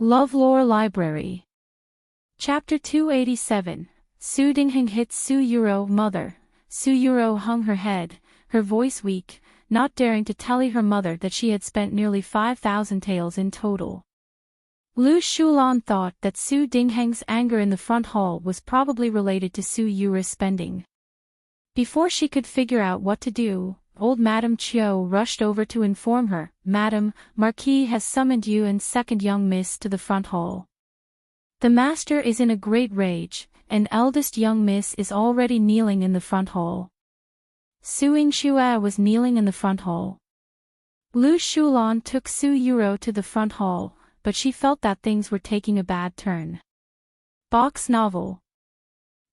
LoveLore Library. Chapter 287. Su Dingheng hits Su Yurou. Mother. Su Yurou hung her head, her voice weak, not daring to tell her mother that she had spent nearly 5,000 taels in total. Lu Shulan thought that Su Dingheng's anger in the front hall was probably related to Su Yurou's spending. Before she could figure out what to do, old Madame Qiu rushed over to inform her, "Madam, Marquis has summoned you and second young miss to the front hall. The master is in a great rage, and eldest young miss is already kneeling in the front hall." Su Yingxue was kneeling in the front hall. Lu Shulan took Su Yurou to the front hall, but she felt that things were taking a bad turn. Box novel.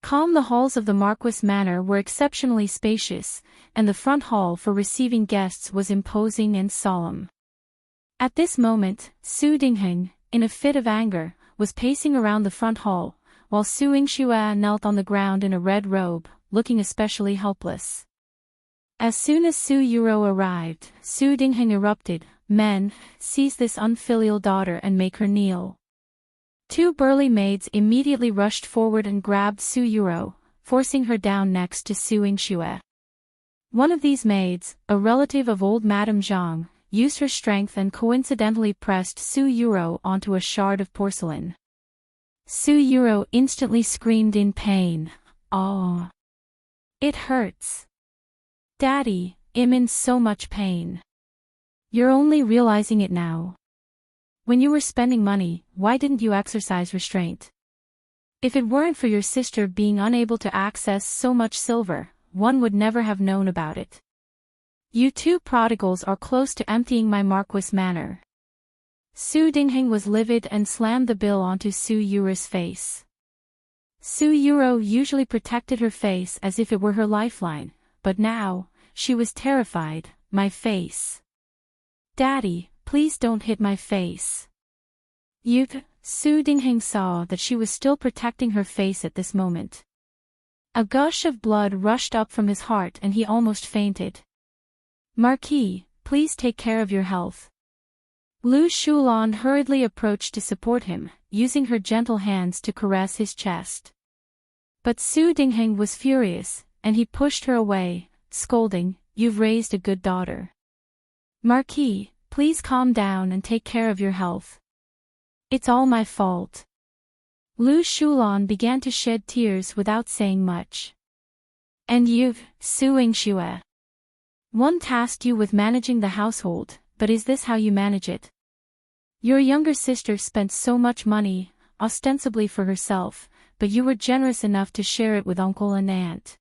The halls of the Marquis Manor were exceptionally spacious, and the front hall for receiving guests was imposing and solemn. At this moment, Su Dingheng, in a fit of anger, was pacing around the front hall, while Su Yingxue knelt on the ground in a red robe, looking especially helpless. As soon as Su Yurou arrived, Su Dingheng erupted, "Men, seize this unfilial daughter and make her kneel." Two burly maids immediately rushed forward and grabbed Su Yurou, forcing her down next to Su Yingxue. One of these maids, a relative of old Madame Zhang, used her strength and coincidentally pressed Su Yurou onto a shard of porcelain. Su Yurou instantly screamed in pain, "Oh! It hurts. Daddy, I'm in so much pain." "You're only realizing it now. When you were spending money, why didn't you exercise restraint? If it weren't for your sister being unable to access so much silver, one would never have known about it. You two prodigals are close to emptying my Marquis Manor." Su Dingheng was livid and slammed the bill onto Su Yurou's face. Su Yurou usually protected her face as if it were her lifeline, but now, she was terrified. "My face. Daddy, please don't hit my face." Su Dingheng saw that she was still protecting her face at this moment. A gush of blood rushed up from his heart and he almost fainted. "Marquis, please take care of your health." Lu Shulan hurriedly approached to support him, using her gentle hands to caress his chest. But Su Dingheng was furious, and he pushed her away, scolding, "You've raised a good daughter. Marquis, please calm down and take care of your health. It's all my fault." Lu Shulan began to shed tears without saying much. "And you've, Su Yingxue. One tasked you with managing the household, but is this how you manage it? Your younger sister spent so much money, ostensibly for herself, but you were generous enough to share it with uncle and aunt.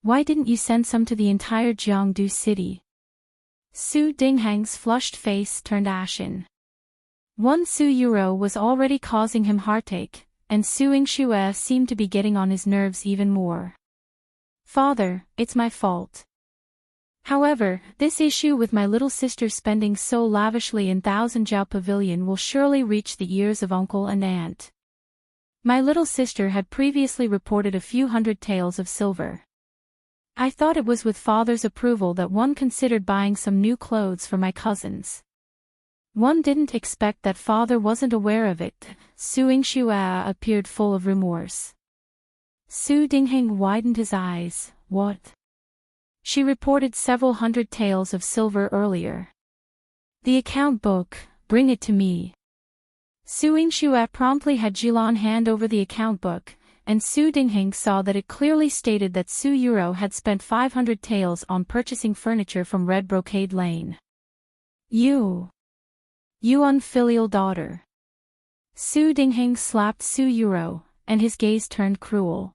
Why didn't you send some to the entire Jiangdu city?" Su Dingheng's flushed face turned ashen. One Su Yurou was already causing him heartache, and Su Yingxue seemed to be getting on his nerves even more. "Father, it's my fault. However, this issue with my little sister spending so lavishly in Thousand Jiao Pavilion will surely reach the ears of uncle and aunt. My little sister had previously reported a few hundred taels of silver. I thought it was with father's approval that one considered buying some new clothes for my cousins. One didn't expect that father wasn't aware of it." Su Yingxue appeared full of remorse. Su Dingheng widened his eyes. "What? She reported several hundred taels of silver earlier. The account book, bring it to me." Su Yingxue promptly had Jilan hand over the account book, and Su Dingheng saw that it clearly stated that Su Yurou had spent 500 taels on purchasing furniture from Red Brocade Lane. You unfilial daughter." Su Dingheng slapped Su Yurou, and his gaze turned cruel.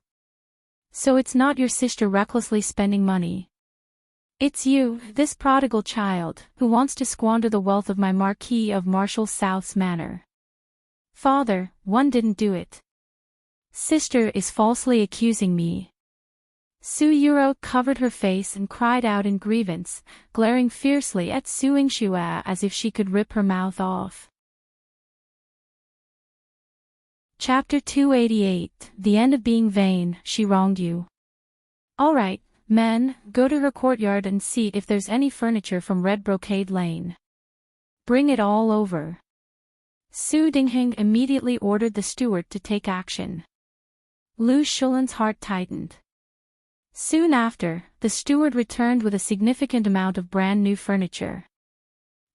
"So it's not your sister recklessly spending money. It's you, this prodigal child, who wants to squander the wealth of my Marquis of Marshall South's manor. Father, one didn't do it. Sister is falsely accusing me." Su Yurou covered her face and cried out in grievance, glaring fiercely at Su Yingxue as if she could rip her mouth off. Chapter 288. The end of being vain. She wronged you. All right, men, go to her courtyard and see if there's any furniture from Red Brocade Lane. Bring it all over. Su Dingheng immediately ordered the steward to take action. Lu Shulan's heart tightened. Soon after, the steward returned with a significant amount of brand new furniture.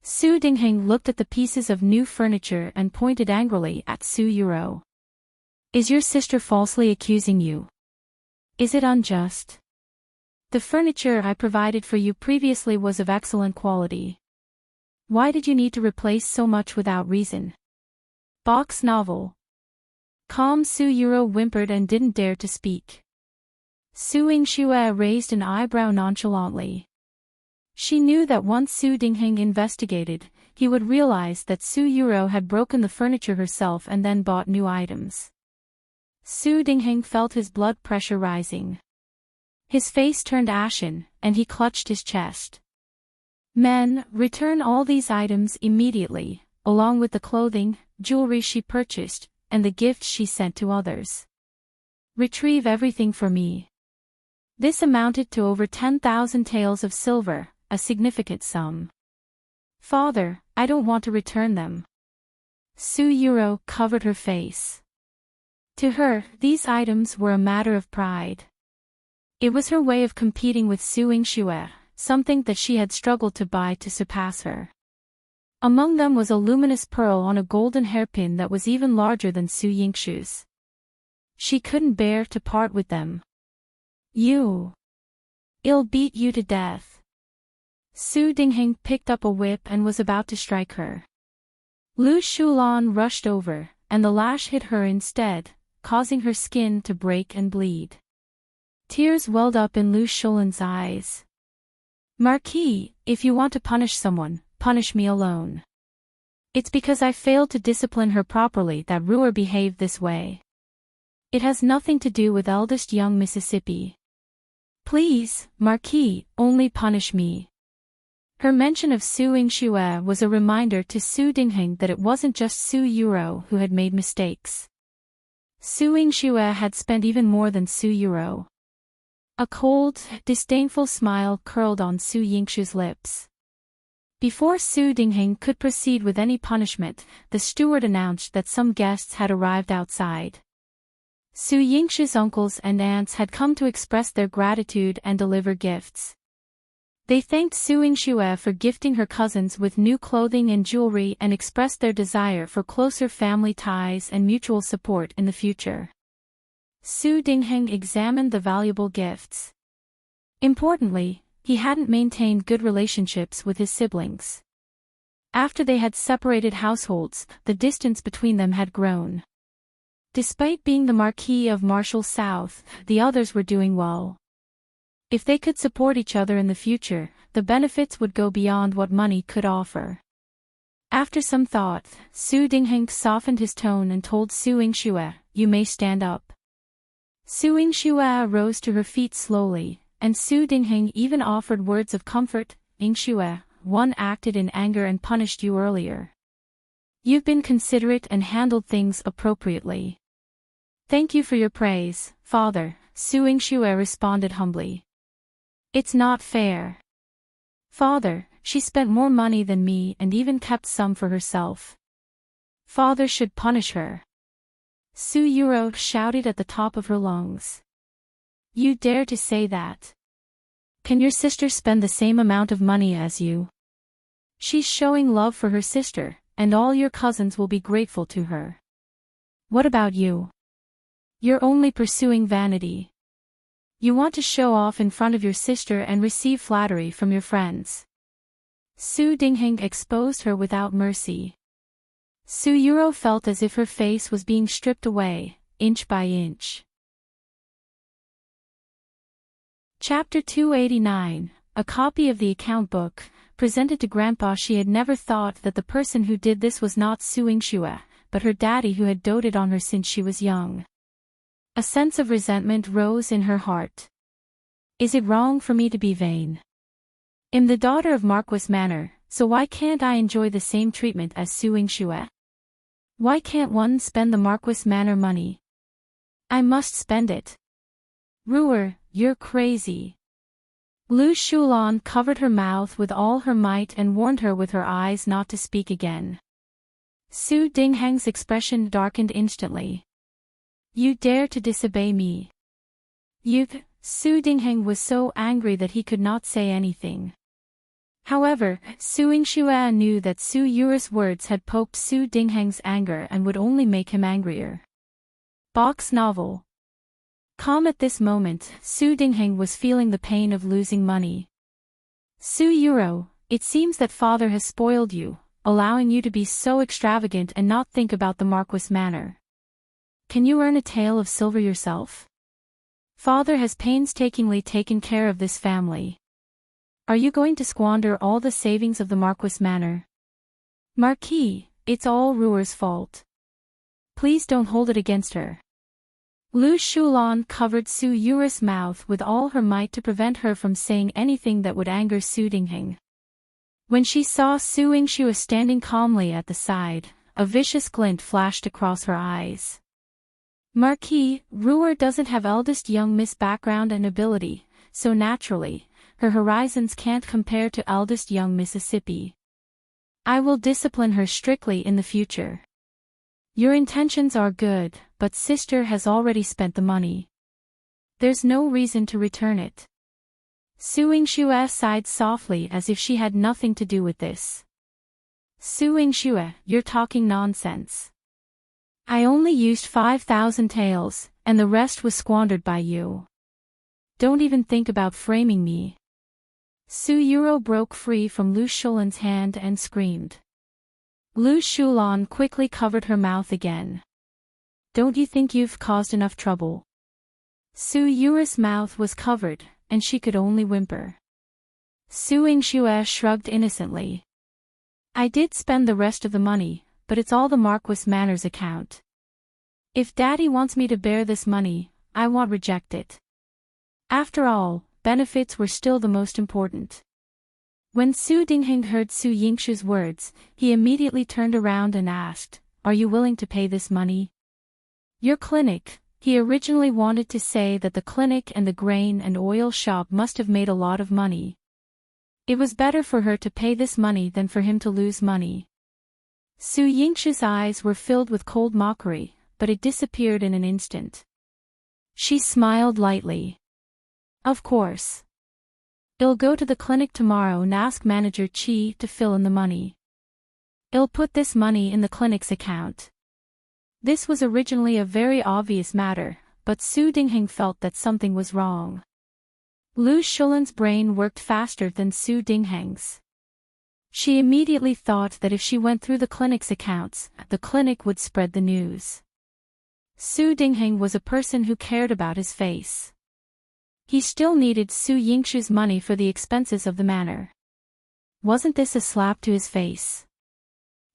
Su Dingheng looked at the pieces of new furniture and pointed angrily at Su Yurou. Is your sister falsely accusing you? Is it unjust? The furniture I provided for you previously was of excellent quality. Why did you need to replace so much without reason? Box novel. Calm Su Yurou whimpered and didn't dare to speak. Su Yingxue raised an eyebrow nonchalantly. She knew that once Su Dingheng investigated, he would realize that Su Yurou had broken the furniture herself and then bought new items. Su Dingheng felt his blood pressure rising. His face turned ashen, and he clutched his chest. Men, return all these items immediately, along with the clothing, jewelry she purchased, and the gifts she sent to others. Retrieve everything for me. This amounted to over 10,000 taels of silver, a significant sum. Father, I don't want to return them. Su Yurou covered her face. To her, these items were a matter of pride. It was her way of competing with Su Yingxue, something that she had struggled to buy to surpass her. Among them was a luminous pearl on a golden hairpin that was even larger than Su Yingxue's. She couldn't bear to part with them. I'll beat you to death. Su Dingheng picked up a whip and was about to strike her. Lu Shulan rushed over, and the lash hit her instead, causing her skin to break and bleed. Tears welled up in Lu Shulan's eyes. Marquis, if you want to punish someone, punish me alone. It's because I failed to discipline her properly that Ruer behaved this way. It has nothing to do with eldest young Mississippi. Please, Marquis, only punish me. Her mention of Su Yingxue was a reminder to Su Dingheng that it wasn't just Su Yurou who had made mistakes. Su Yingxue had spent even more than Su Yurou. A cold, disdainful smile curled on Su Yingxue's lips. Before Su Dingheng could proceed with any punishment, the steward announced that some guests had arrived outside. Su Yingxue's uncles and aunts had come to express their gratitude and deliver gifts. They thanked Su Yingxue for gifting her cousins with new clothing and jewelry and expressed their desire for closer family ties and mutual support in the future. Su Dingheng examined the valuable gifts. Importantly, he hadn't maintained good relationships with his siblings. After they had separated households, the distance between them had grown. Despite being the Marquis of Martial South, the others were doing well. If they could support each other in the future, the benefits would go beyond what money could offer. After some thought, Su Dingheng softened his tone and told Su Yingxue, "You may stand up." Su Yingxue rose to her feet slowly, and Su Dingheng even offered words of comfort. "Yingxue, one acted in anger and punished you earlier. You've been considerate and handled things appropriately." "Thank you for your praise, Father," Su Yingxue responded humbly. "It's not fair. Father, she spent more money than me and even kept some for herself. Father should punish her." Su Yurou shouted at the top of her lungs. "You dare to say that? Can your sister spend the same amount of money as you? She's showing love for her sister, and all your cousins will be grateful to her. What about you? You're only pursuing vanity. You want to show off in front of your sister and receive flattery from your friends." Su Dingheng exposed her without mercy. Su Yurou felt as if her face was being stripped away, inch by inch. Chapter 289, a copy of the account book, presented to Grandpa. She had never thought that the person who did this was not Su Yingxue, but her daddy who had doted on her since she was young. A sense of resentment rose in her heart. Is it wrong for me to be vain? I'm the daughter of Marquis Manor, so why can't I enjoy the same treatment as Su Yingxue? Why can't one spend the Marquis Manor money? I must spend it. Ruer, you're crazy. Lu Shulan covered her mouth with all her might and warned her with her eyes not to speak again. Su Dingheng's expression darkened instantly. You dare to disobey me? Su Dingheng was so angry that he could not say anything. However, Su Yingxue knew that Su Yuru's words had poked Su Dingheng's anger and would only make him angrier. Box novel. Calm at this moment, Su Dingheng was feeling the pain of losing money. Su Yurou, it seems that father has spoiled you, allowing you to be so extravagant and not think about the Marquis manor. Can you earn a tael of silver yourself? Father has painstakingly taken care of this family. Are you going to squander all the savings of the Marquis manor? Marquis, it's all Ruer's fault. Please don't hold it against her. Lu Shulan covered Su Yuru's mouth with all her might to prevent her from saying anything that would anger Su Dingheng. When she saw Su Yingxue standing calmly at the side, a vicious glint flashed across her eyes. Marquis, Ruer doesn't have eldest young Miss background and ability, so naturally, her horizons can't compare to eldest young Mississippi. I will discipline her strictly in the future. Your intentions are good, but sister has already spent the money. There's no reason to return it. Su Yingxue sighed softly as if she had nothing to do with this. Su Yingxue, you're talking nonsense. I only used 5,000 taels, and the rest was squandered by you. Don't even think about framing me. Su Yurou broke free from Lu Shulan's hand and screamed. Lu Shulan quickly covered her mouth again. Don't you think you've caused enough trouble? Su Yuru's mouth was covered, and she could only whimper. Su Yingxue shrugged innocently. I did spend the rest of the money, but it's all the Marquis Manor's account. If Daddy wants me to bear this money, I won't reject it. After all, benefits were still the most important. When Su Dingheng heard Su Yingxue's words, he immediately turned around and asked, Are you willing to pay this money? Your clinic. He originally wanted to say that the clinic and the grain and oil shop must have made a lot of money. It was better for her to pay this money than for him to lose money. Su Yingxue's eyes were filled with cold mockery, but it disappeared in an instant. She smiled lightly. Of course. I'll go to the clinic tomorrow and ask Manager Qi to fill in the money. I'll put this money in the clinic's account. This was originally a very obvious matter, but Su Dingheng felt that something was wrong. Lu Shulan's brain worked faster than Su Dingheng's. She immediately thought that if she went through the clinic's accounts, the clinic would spread the news. Su Dingheng was a person who cared about his face. He still needed Su Yingxue's money for the expenses of the manor. Wasn't this a slap to his face?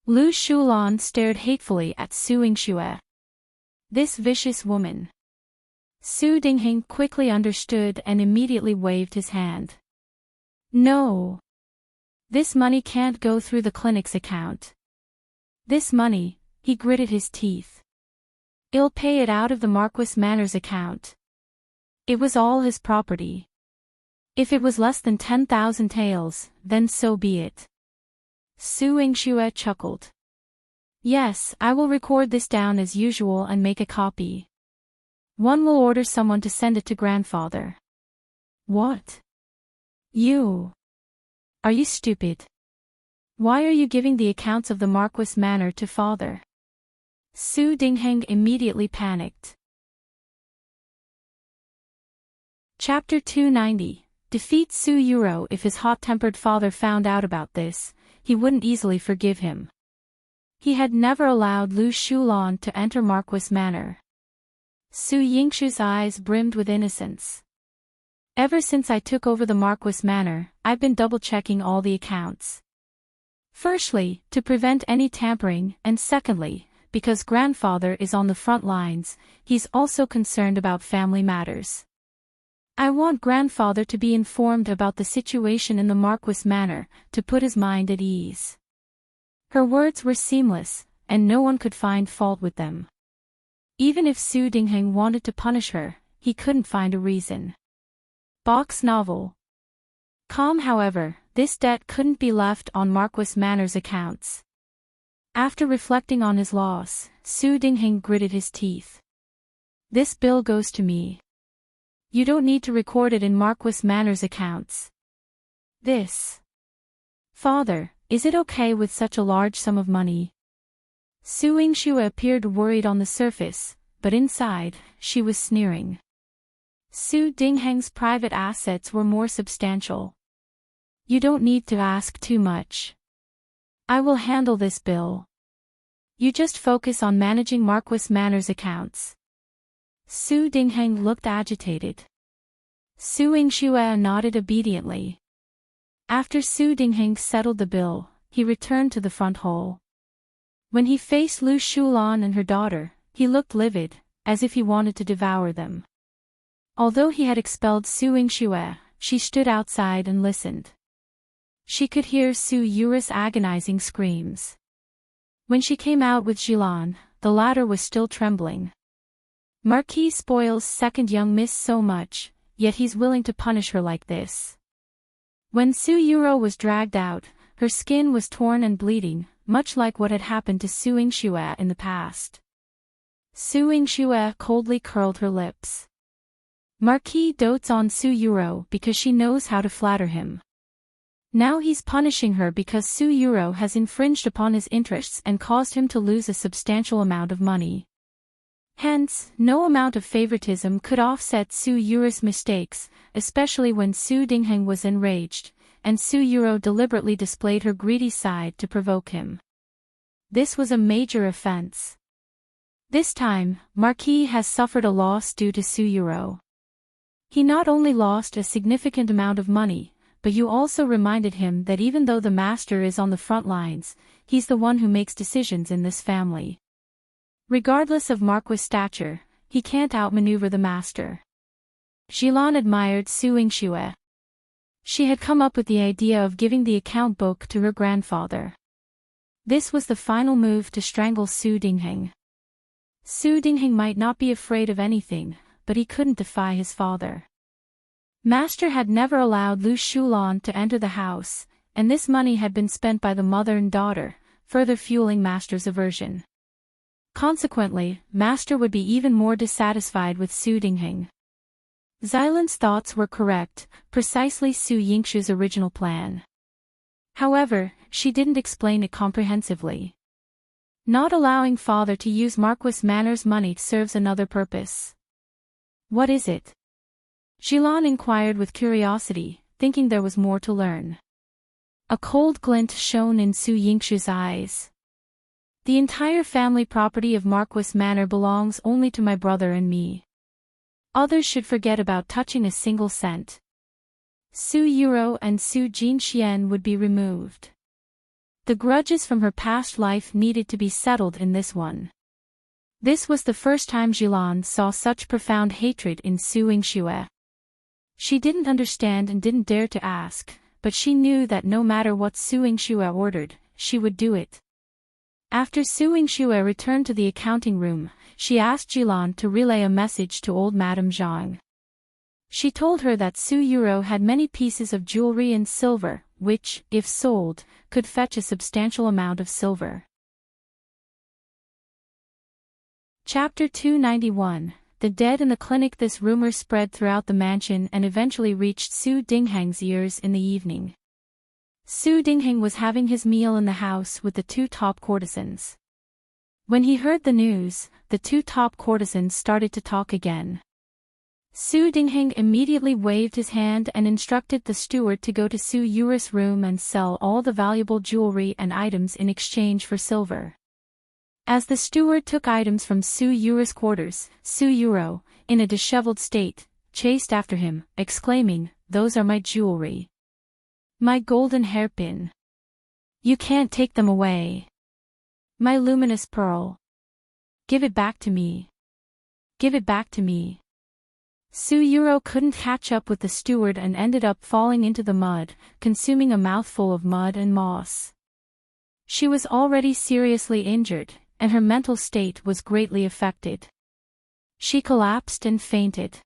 Lu Shulan stared hatefully at Su Yingxue. This vicious woman. Su Dingheng quickly understood and immediately waved his hand. No. This money can't go through the clinic's account. This money, he gritted his teeth. I'll pay it out of the Marquis Manor's account. It was all his property. If it was less than 10,000 taels, then so be it. Su Yingxue chuckled. Yes, I will record this down as usual and make a copy. One will order someone to send it to grandfather. What? You? Are you stupid? Why are you giving the accounts of the Marquis Manor to father? Su Dingheng immediately panicked. Chapter 290. Defeat Su Yurou. If his hot-tempered father found out about this, he wouldn't easily forgive him. He had never allowed Lu Shulan to enter Marquis Manor. Su Yingxue's eyes brimmed with innocence. Ever since I took over the Marquis Manor, I've been double-checking all the accounts. Firstly, to prevent any tampering, and secondly, because grandfather is on the front lines, he's also concerned about family matters. I want grandfather to be informed about the situation in the Marquis Manor, to put his mind at ease. Her words were seamless, and no one could find fault with them. Even if Su Dingheng wanted to punish her, he couldn't find a reason. Box novel. Calm, however, this debt couldn't be left on Marquis Manor's accounts. After reflecting on his loss, Su Dingheng gritted his teeth. This bill goes to me. You don't need to record it in Marquis Manor's accounts. This. Father, is it okay with such a large sum of money? Su Yingxue appeared worried on the surface, but inside, she was sneering. Su Dingheng's private assets were more substantial. You don't need to ask too much. I will handle this bill. You just focus on managing Marquis Manor's accounts. Su Dingheng looked agitated. Su Yingxue nodded obediently. After Su Dingheng settled the bill, he returned to the front hall. When he faced Lu Shulan and her daughter, he looked livid, as if he wanted to devour them. Although he had expelled Su Yingxue, she stood outside and listened. She could hear Su Yuru's agonizing screams. When she came out with Jilan, the latter was still trembling. Marquis spoils second young miss so much, yet he's willing to punish her like this. When Su Yurou was dragged out, her skin was torn and bleeding, much like what had happened to Su Yingxue in the past. Su Yingxue coldly curled her lips. Marquis dotes on Su Yurou because she knows how to flatter him. Now he's punishing her because Su Yurou has infringed upon his interests and caused him to lose a substantial amount of money. Hence, no amount of favoritism could offset Su Yuru's mistakes, especially when Su Dingheng was enraged, and Su Yurou deliberately displayed her greedy side to provoke him. This was a major offense. This time, Marquis has suffered a loss due to Su Yurou. He not only lost a significant amount of money, but you also reminded him that even though the master is on the front lines, he's the one who makes decisions in this family. Regardless of Marquis' stature, he can't outmaneuver the master. Jilan admired Su Yingxue. She had come up with the idea of giving the account book to her grandfather. This was the final move to strangle Su Dingheng. Su Dingheng might not be afraid of anything, but he couldn't defy his father. Master had never allowed Lu Shulan to enter the house, and this money had been spent by the mother and daughter, further fueling Master's aversion. Consequently, Master would be even more dissatisfied with Su Dingheng. Xilan's thoughts were correct, precisely Su Yingxue's original plan. However, she didn't explain it comprehensively. Not allowing father to use Marquis Manor's money serves another purpose. What is it? Jilan inquired with curiosity, thinking there was more to learn. A cold glint shone in Su Yingxue's eyes. The entire family property of Marquis Manor belongs only to my brother and me. Others should forget about touching a single cent. Su Yurou and Su Jinxian would be removed. The grudges from her past life needed to be settled in this one. This was the first time Jilan saw such profound hatred in Su Yingxue. She didn't understand and didn't dare to ask, but she knew that no matter what Su Yingxue ordered, she would do it. After Su Yingxue returned to the accounting room, she asked Jilan to relay a message to old Madame Zhang. She told her that Su Yurou had many pieces of jewelry and silver, which, if sold, could fetch a substantial amount of silver. Chapter 291, The Dead in the Clinic. This rumor spread throughout the mansion and eventually reached Su Dingheng's ears in the evening. Su Dingheng was having his meal in the house with the two top courtesans. When he heard the news, the two top courtesans started to talk again. Su Dingheng immediately waved his hand and instructed the steward to go to Su Yuru's room and sell all the valuable jewelry and items in exchange for silver. As the steward took items from Su Yuru's quarters, Su Yurou, in a disheveled state, chased after him, exclaiming, "Those are my jewelry. My golden hairpin. You can't take them away. My luminous pearl. Give it back to me. Give it back to me." Su Yurou couldn't catch up with the steward and ended up falling into the mud, consuming a mouthful of mud and moss. She was already seriously injured, and her mental state was greatly affected. She collapsed and fainted.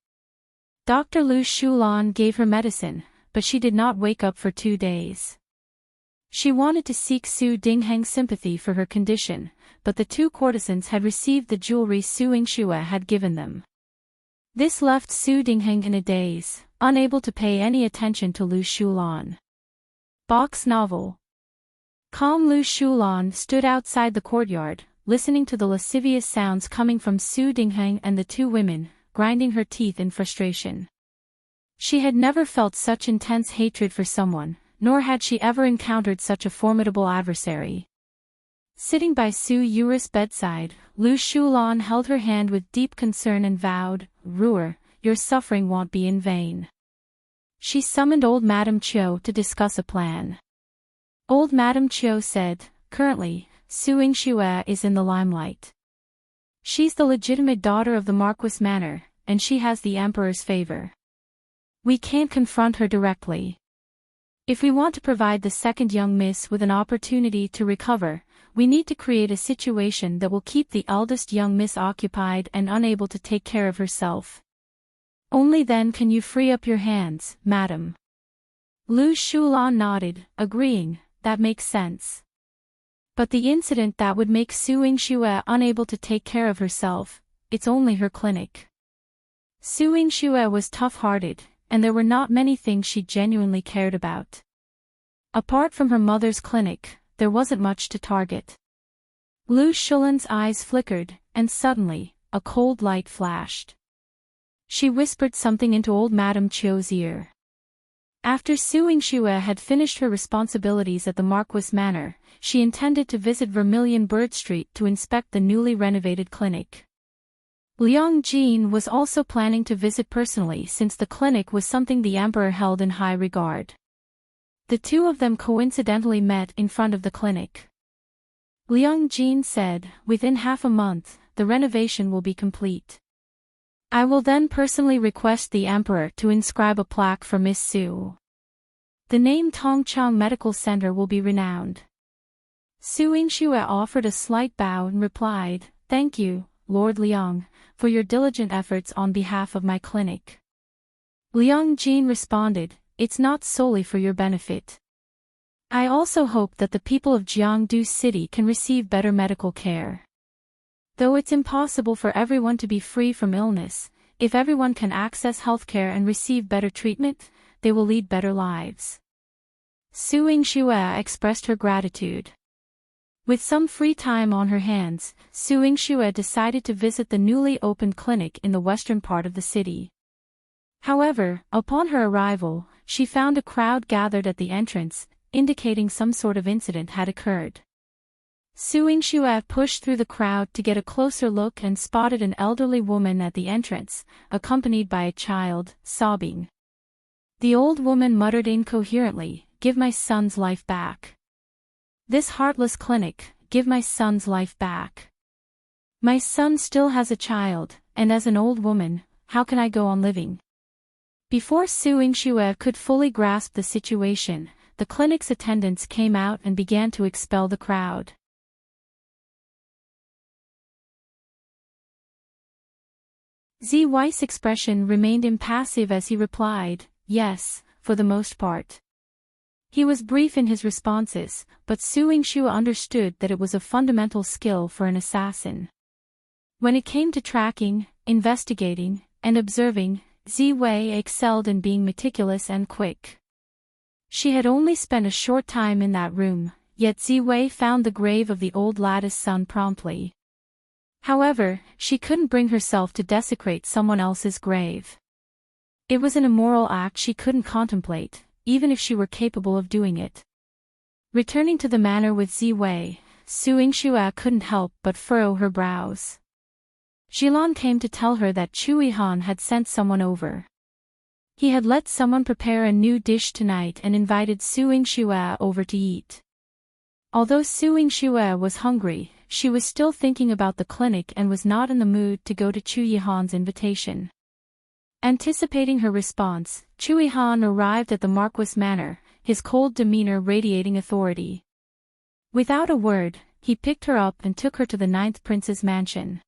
Dr. Lu Shulan gave her medicine, but she did not wake up for 2 days. She wanted to seek Su Dingheng's sympathy for her condition, but the two courtesans had received the jewelry Su Yingxue had given them. This left Su Dingheng in a daze, unable to pay any attention to Lu Shulan. Box novel. Calm Lu Shulan stood outside the courtyard, listening to the lascivious sounds coming from Su Dingheng and the two women, grinding her teeth in frustration. She had never felt such intense hatred for someone, nor had she ever encountered such a formidable adversary. Sitting by Su Yuru's bedside, Lu Shulan held her hand with deep concern and vowed, "Ruer, your suffering won't be in vain." She summoned old Madame Qiu to discuss a plan. Old Madame Qiu said, "Currently, Su Yingxue is in the limelight. She's the legitimate daughter of the Marquis manor, and she has the Emperor's favor. We can't confront her directly. If we want to provide the second young miss with an opportunity to recover, we need to create a situation that will keep the eldest young miss occupied and unable to take care of herself. Only then can you free up your hands, madam." Lu Shulan nodded, agreeing, "That makes sense. But the incident that would make Su Yingxue unable to take care of herself, it's only her clinic." Su Yingxue was tough-hearted, and there were not many things she genuinely cared about. Apart from her mother's clinic, there wasn't much to target. Lu Shulan's eyes flickered, and suddenly, a cold light flashed. She whispered something into old Madame Qiu's ear. After Su Yingxue had finished her responsibilities at the Marquis manor, she intended to visit Vermilion Bird Street to inspect the newly renovated clinic. Liang Jin was also planning to visit personally since the clinic was something the emperor held in high regard. The two of them coincidentally met in front of the clinic. Liang Jin said, "Within half a month, the renovation will be complete. I will then personally request the emperor to inscribe a plaque for Miss Su. The name Tongchang Medical Center will be renowned." Su Yingxue offered a slight bow and replied, "Thank you, Lord Liang, for your diligent efforts on behalf of my clinic." Liang Jin responded, "It's not solely for your benefit. I also hope that the people of Jiangdu City can receive better medical care. Though it's impossible for everyone to be free from illness, if everyone can access healthcare and receive better treatment, they will lead better lives." Su Yingxue expressed her gratitude. With some free time on her hands, Su Yingxue decided to visit the newly opened clinic in the western part of the city. However, upon her arrival, she found a crowd gathered at the entrance, indicating some sort of incident had occurred. Su Yingxue pushed through the crowd to get a closer look and spotted an elderly woman at the entrance, accompanied by a child, sobbing. The old woman muttered incoherently, "Give my son's life back. This heartless clinic, give my son's life back. My son still has a child, and as an old woman, how can I go on living?" Before Su Yingxue could fully grasp the situation, the clinic's attendants came out and began to expel the crowd. Zi Wei's expression remained impassive as he replied, "Yes, for the most part." He was brief in his responses, but Su Yingxue understood that it was a fundamental skill for an assassin. When it came to tracking, investigating, and observing, Zi Wei excelled in being meticulous and quick. She had only spent a short time in that room, yet Zi Wei found the grave of the old lattice son promptly. However, she couldn't bring herself to desecrate someone else's grave. It was an immoral act she couldn't contemplate, even if she were capable of doing it. Returning to the manor with Zi Wei, Su Yingxue couldn't help but furrow her brows. Yihan came to tell her that Yihan had sent someone over. He had let someone prepare a new dish tonight and invited Su Yingxue over to eat. Although Su Yingxue was hungry, she was still thinking about the clinic and was not in the mood to go to Yihan's invitation. Anticipating her response, Yihan arrived at the Marquis manor, his cold demeanor radiating authority. Without a word, he picked her up and took her to the 9th prince's mansion.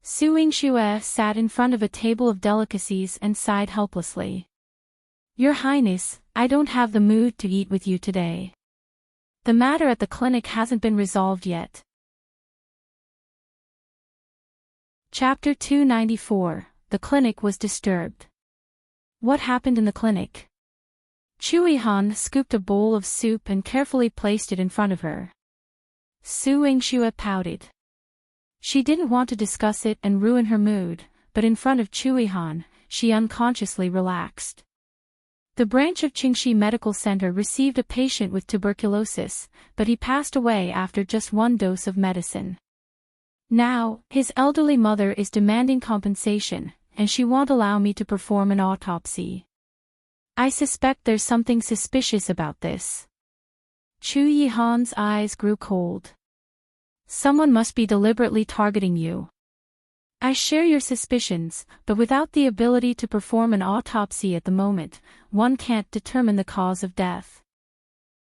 Su Yingxue sat in front of a table of delicacies and sighed helplessly. "Your Highness, I don't have the mood to eat with you today. The matter at the clinic hasn't been resolved yet. Chapter 294. The clinic was disturbed. What happened in the clinic? Yihan scooped a bowl of soup and carefully placed it in front of her. Yingxue pouted. She didn't want to discuss it and ruin her mood, but in front of Yihan, she unconsciously relaxed. The branch of Qingxi Medical Center received a patient with tuberculosis, but he passed away after just one dose of medicine. Now, his elderly mother is demanding compensation, and she won't allow me to perform an autopsy. I suspect there's something suspicious about this. Yihan's eyes grew cold. Someone must be deliberately targeting you. I share your suspicions, but without the ability to perform an autopsy at the moment, one can't determine the cause of death.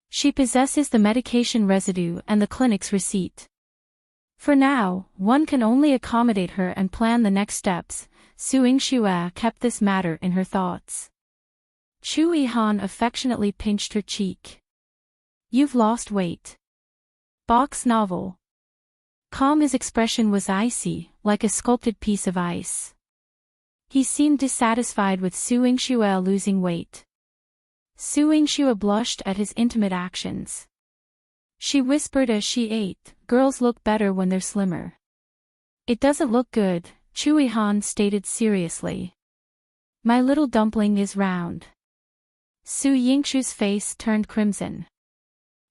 She possesses the medication residue and the clinic's receipt. For now, one can only accommodate her and plan the next steps. Yingxue kept this matter in her thoughts. Yihan affectionately pinched her cheek. You've lost weight. Box novel. Calm, his expression was icy, like a sculpted piece of ice. He seemed dissatisfied with Yingxue losing weight. Yingxue blushed at his intimate actions. She whispered as she ate, girls look better when they're slimmer. It doesn't look good, Yihan stated seriously. My little dumpling is round. Yingxue's face turned crimson.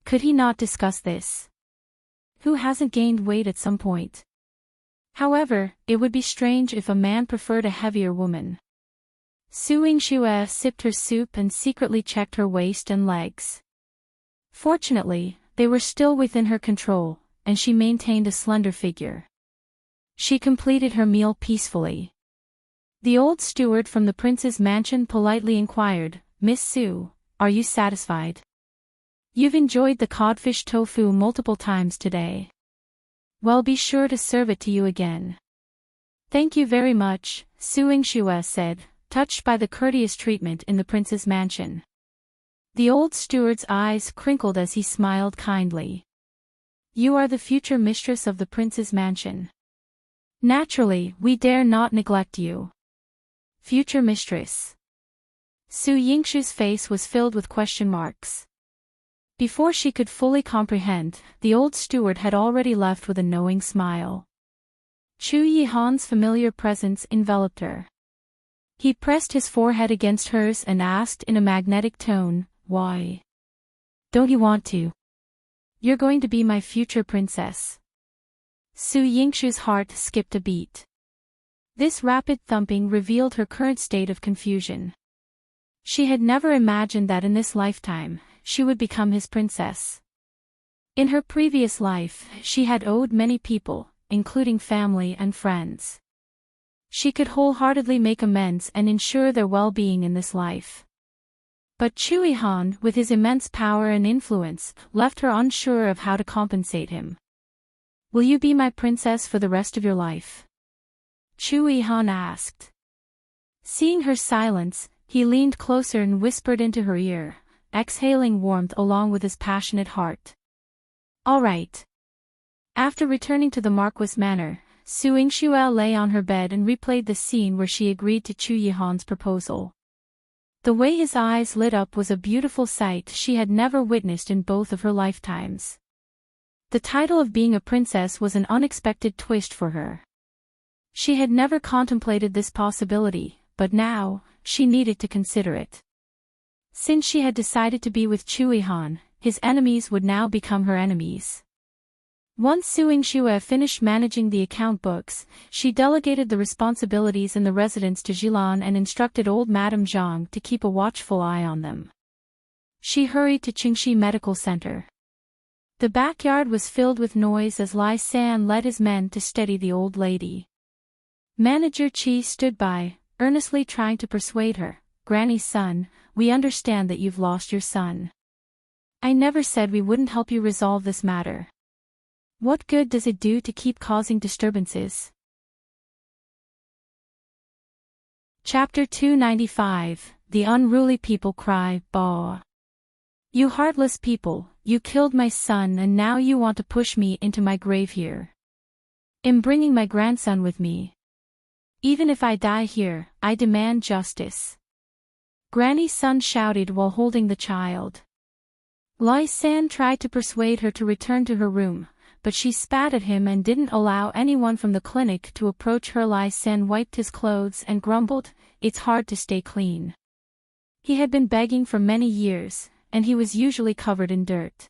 Could he not discuss this? Who hasn't gained weight at some point? However, it would be strange if a man preferred a heavier woman. Yingxue sipped her soup and secretly checked her waist and legs. Fortunately, they were still within her control, and she maintained a slender figure. She completed her meal peacefully. The old steward from the prince's mansion politely inquired, Miss Su, are you satisfied? You've enjoyed the codfish tofu multiple times today. Well, be sure to serve it to you again. Thank you very much, Yingxue said, touched by the courteous treatment in the prince's mansion. The old steward's eyes crinkled as he smiled kindly. You are the future mistress of the prince's mansion. Naturally, we dare not neglect you. Future mistress. Yingxue's face was filled with question marks. Before she could fully comprehend, the old steward had already left with a knowing smile. Yihan's familiar presence enveloped her. He pressed his forehead against hers and asked in a magnetic tone, why? Don't you want to? You're going to be my future princess. Yingxue's heart skipped a beat. This rapid thumping revealed her current state of confusion. She had never imagined that in this lifetime, she would become his princess. In her previous life, she had owed many people, including family and friends. She could wholeheartedly make amends and ensure their well-being in this life. But Yihan, with his immense power and influence, left her unsure of how to compensate him. Will you be my princess for the rest of your life? Yihan asked. Seeing her silence, he leaned closer and whispered into her ear, exhaling warmth along with his passionate heart. All right. After returning to the Marquis manor, Yingxue lay on her bed and replayed the scene where she agreed to Yihan's proposal. The way his eyes lit up was a beautiful sight she had never witnessed in both of her lifetimes. The title of being a princess was an unexpected twist for her. She had never contemplated this possibility, but now, she needed to consider it. Since she had decided to be with Yihan, his enemies would now become her enemies. Once Yingxue finished managing the account books, she delegated the responsibilities in the residence to Yilan and instructed old Madame Zhang to keep a watchful eye on them. She hurried to Qingxi Medical Center. The backyard was filled with noise as Lai San led his men to steady the old lady. Manager Qi stood by, earnestly trying to persuade her, Granny's son, we understand that you've lost your son. I never said we wouldn't help you resolve this matter. What good does it do to keep causing disturbances? Chapter 295, The Unruly People Cry, Bah. You heartless people, You killed my son and now you want to push me into my grave here. I'm bringing my grandson with me. Even if I die here, I demand justice. Granny's son shouted while holding the child. Liang tried to persuade her to return to her room, but she spat at him and didn't allow anyone from the clinic to approach her. Liang wiped his clothes and grumbled, "It's hard to stay clean." He had been begging for many years, and he was usually covered in dirt.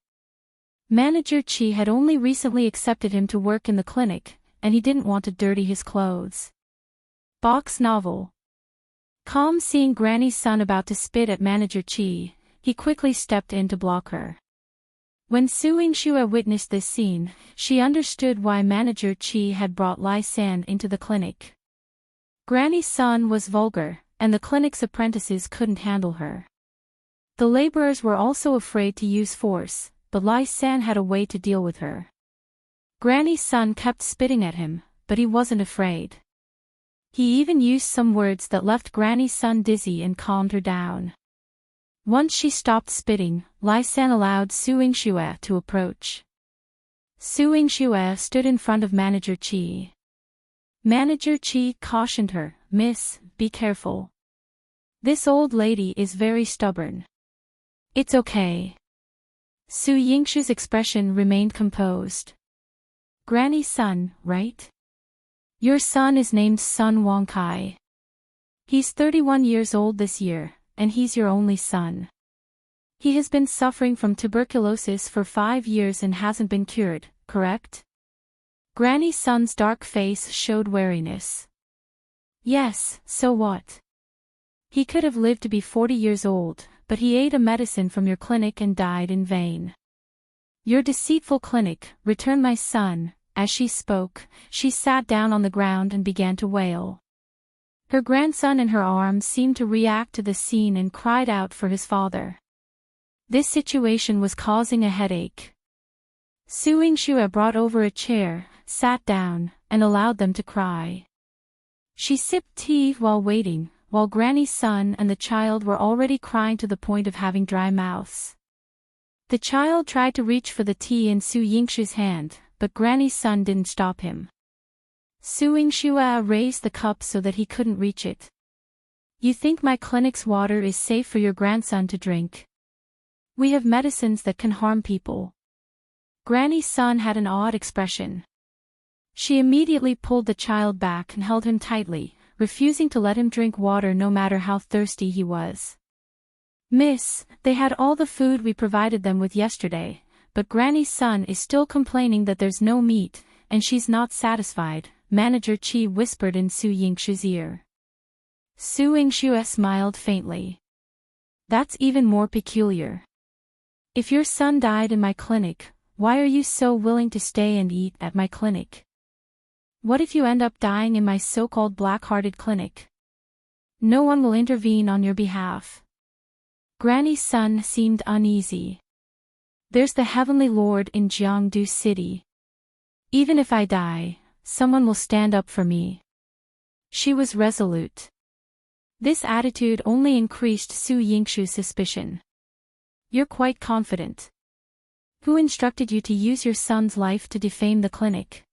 Manager Qi had only recently accepted him to work in the clinic, and he didn't want to dirty his clothes. Box novel. Calm seeing Granny's son about to spit at Manager Qi, he quickly stepped in to block her. When Yingxue witnessed this scene, she understood why Manager Qi had brought Liang into the clinic. Granny's son was vulgar, and the clinic's apprentices couldn't handle her. The laborers were also afraid to use force, but Liang had a way to deal with her. Granny's son kept spitting at him, but he wasn't afraid. He even used some words that left Granny's son dizzy and calmed her down. Once she stopped spitting, Liang allowed Yingxue to approach. Yingxue stood in front of Manager Qi. Manager Qi cautioned her, "Miss, be careful. This old lady is very stubborn." "It's okay." Yingxue's expression remained composed. "Granny's son, right? Your son is named Sun Wangkai. He's 31 years old this year, and he's your only son. He has been suffering from tuberculosis for 5 years and hasn't been cured, correct?" Granny's son's dark face showed wariness. "Yes, so what? He could have lived to be 40 years old, but he ate a medicine from your clinic and died in vain. Your deceitful clinic, return my son." As she spoke, she sat down on the ground and began to wail. Her grandson in her arms seemed to react to the scene and cried out for his father. This situation was causing a headache. Yingxue brought over a chair, sat down, and allowed them to cry. She sipped tea while waiting, while Granny's son and the child were already crying to the point of having dry mouths. The child tried to reach for the tea in Yingxue's hand, but Granny's son didn't stop him. Yingxue raised the cup so that he couldn't reach it. "You think my clinic's water is safe for your grandson to drink? We have medicines that can harm people." Granny's son had an odd expression. She immediately pulled the child back and held him tightly, refusing to let him drink water no matter how thirsty he was. "Miss, they had all the food we provided them with yesterday, but Granny's son is still complaining that there's no meat, and she's not satisfied," Manager Qi whispered in Yingxue's ear. Yingxue smiled faintly. "That's even more peculiar. If your son died in my clinic, why are you so willing to stay and eat at my clinic? What if you end up dying in my so-called black-hearted clinic? No one will intervene on your behalf." Granny's son seemed uneasy. "There's the Heavenly Lord in Jiangdu City. Even if I die, someone will stand up for me." She was resolute. This attitude only increased Yingxue's suspicion. "You're quite confident. Who instructed you to use your son's life to defame the clinic?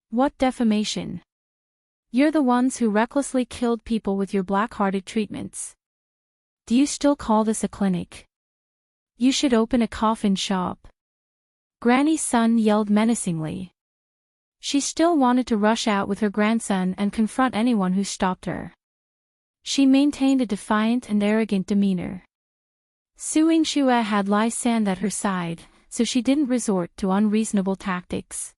What defamation? You're the ones who recklessly killed people with your black-hearted treatments. Do you still call this a clinic? You should open a coffin shop." Granny's son yelled menacingly. She still wanted to rush out with her grandson and confront anyone who stopped her. She maintained a defiant and arrogant demeanor. Yingxue had Liang at her side, so she didn't resort to unreasonable tactics.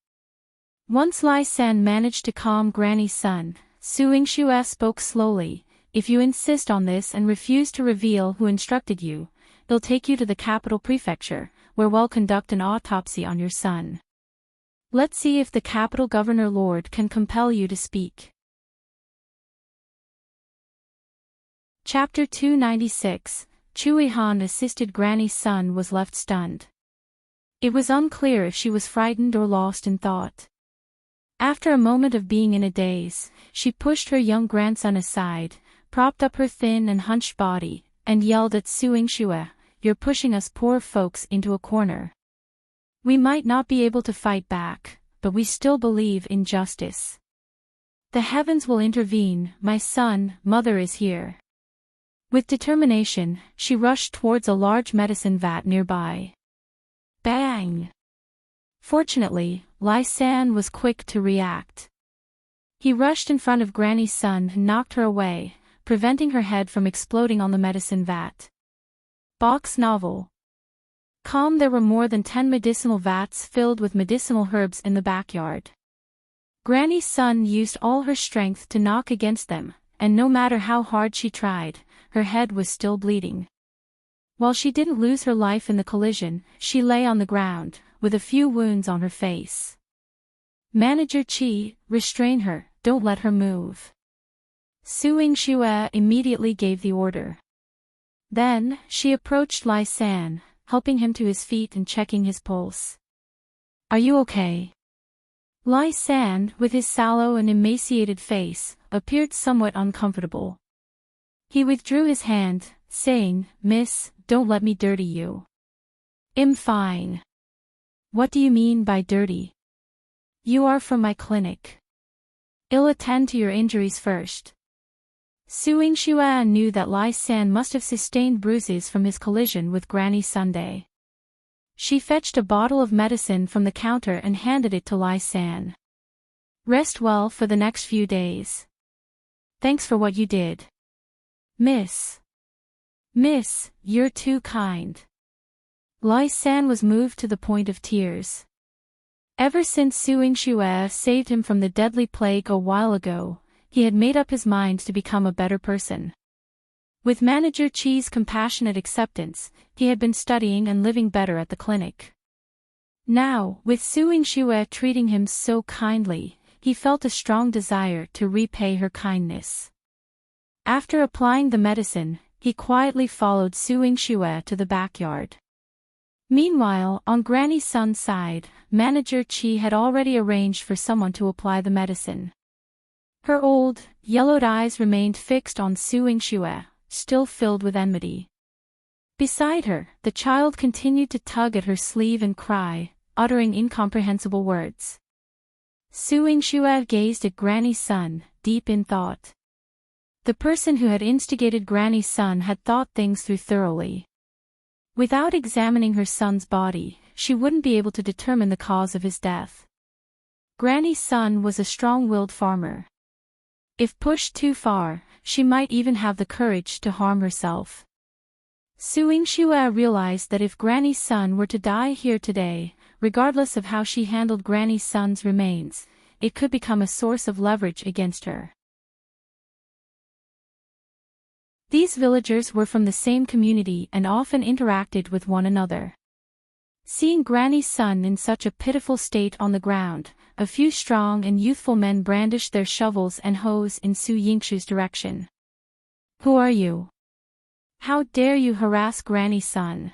Once Liang managed to calm Granny's son, Yingxue spoke slowly, "If you insist on this and refuse to reveal who instructed you, they'll take you to the capital prefecture, where we'll conduct an autopsy on your son. Let's see if the capital governor lord can compel you to speak." Chapter 296, Yihan assisted Granny's son was left stunned. It was unclear if she was frightened or lost in thought. After a moment of being in a daze, she pushed her young grandson aside, propped up her thin and hunched body, and yelled at Yingxue, you're pushing us poor folks into a corner. We might not be able to fight back, but we still believe in justice. The heavens will intervene, my son, mother is here. With determination, she rushed towards a large medicine vat nearby. Bang! Fortunately, Liang was quick to react. He rushed in front of Granny's son and knocked her away, preventing her head from exploding on the medicine vat. Box novel. There were more than 10 medicinal vats filled with medicinal herbs in the backyard. Granny's son used all her strength to knock against them, and no matter how hard she tried, her head was still bleeding. While she didn't lose her life in the collision, she lay on the ground, with a few wounds on her face. Manager Qi, restrain her, don't let her move. Yingxue immediately gave the order. Then, she approached Liang, helping him to his feet and checking his pulse. Are you okay? Liang, with his sallow and emaciated face, appeared somewhat uncomfortable. He withdrew his hand, saying, Miss, don't let me dirty you. I'm fine. What do you mean by dirty? You are from my clinic. I'll attend to your injuries first. Yingxue knew that Liang must have sustained bruises from his collision with Granny Sunday. She fetched a bottle of medicine from the counter and handed it to Liang. Rest well for the next few days. Thanks for what you did. Miss, you're too kind. Liang was moved to the point of tears. Ever since Yingxue saved him from the deadly plague a while ago, he had made up his mind to become a better person. With Manager Qi's compassionate acceptance, he had been studying and living better at the clinic. Now, with Yingxue treating him so kindly, he felt a strong desire to repay her kindness. After applying the medicine, he quietly followed Yingxue to the backyard. Meanwhile, on Granny's son's side, Manager Qi had already arranged for someone to apply the medicine. Her old, yellowed eyes remained fixed on Yingxue, still filled with enmity. Beside her, the child continued to tug at her sleeve and cry, uttering incomprehensible words. Yingxue gazed at Granny's son, deep in thought. The person who had instigated Granny's son had thought things through thoroughly. Without examining her son's body, she wouldn't be able to determine the cause of his death. Granny's son was a strong-willed farmer. If pushed too far, she might even have the courage to harm herself. Yingxue realized that if Granny's son were to die here today, regardless of how she handled Granny's son's remains, it could become a source of leverage against her. These villagers were from the same community and often interacted with one another. Seeing Granny's son in such a pitiful state on the ground, a few strong and youthful men brandished their shovels and hoes in Yingxue's direction. Who are you? How dare you harass Granny's son?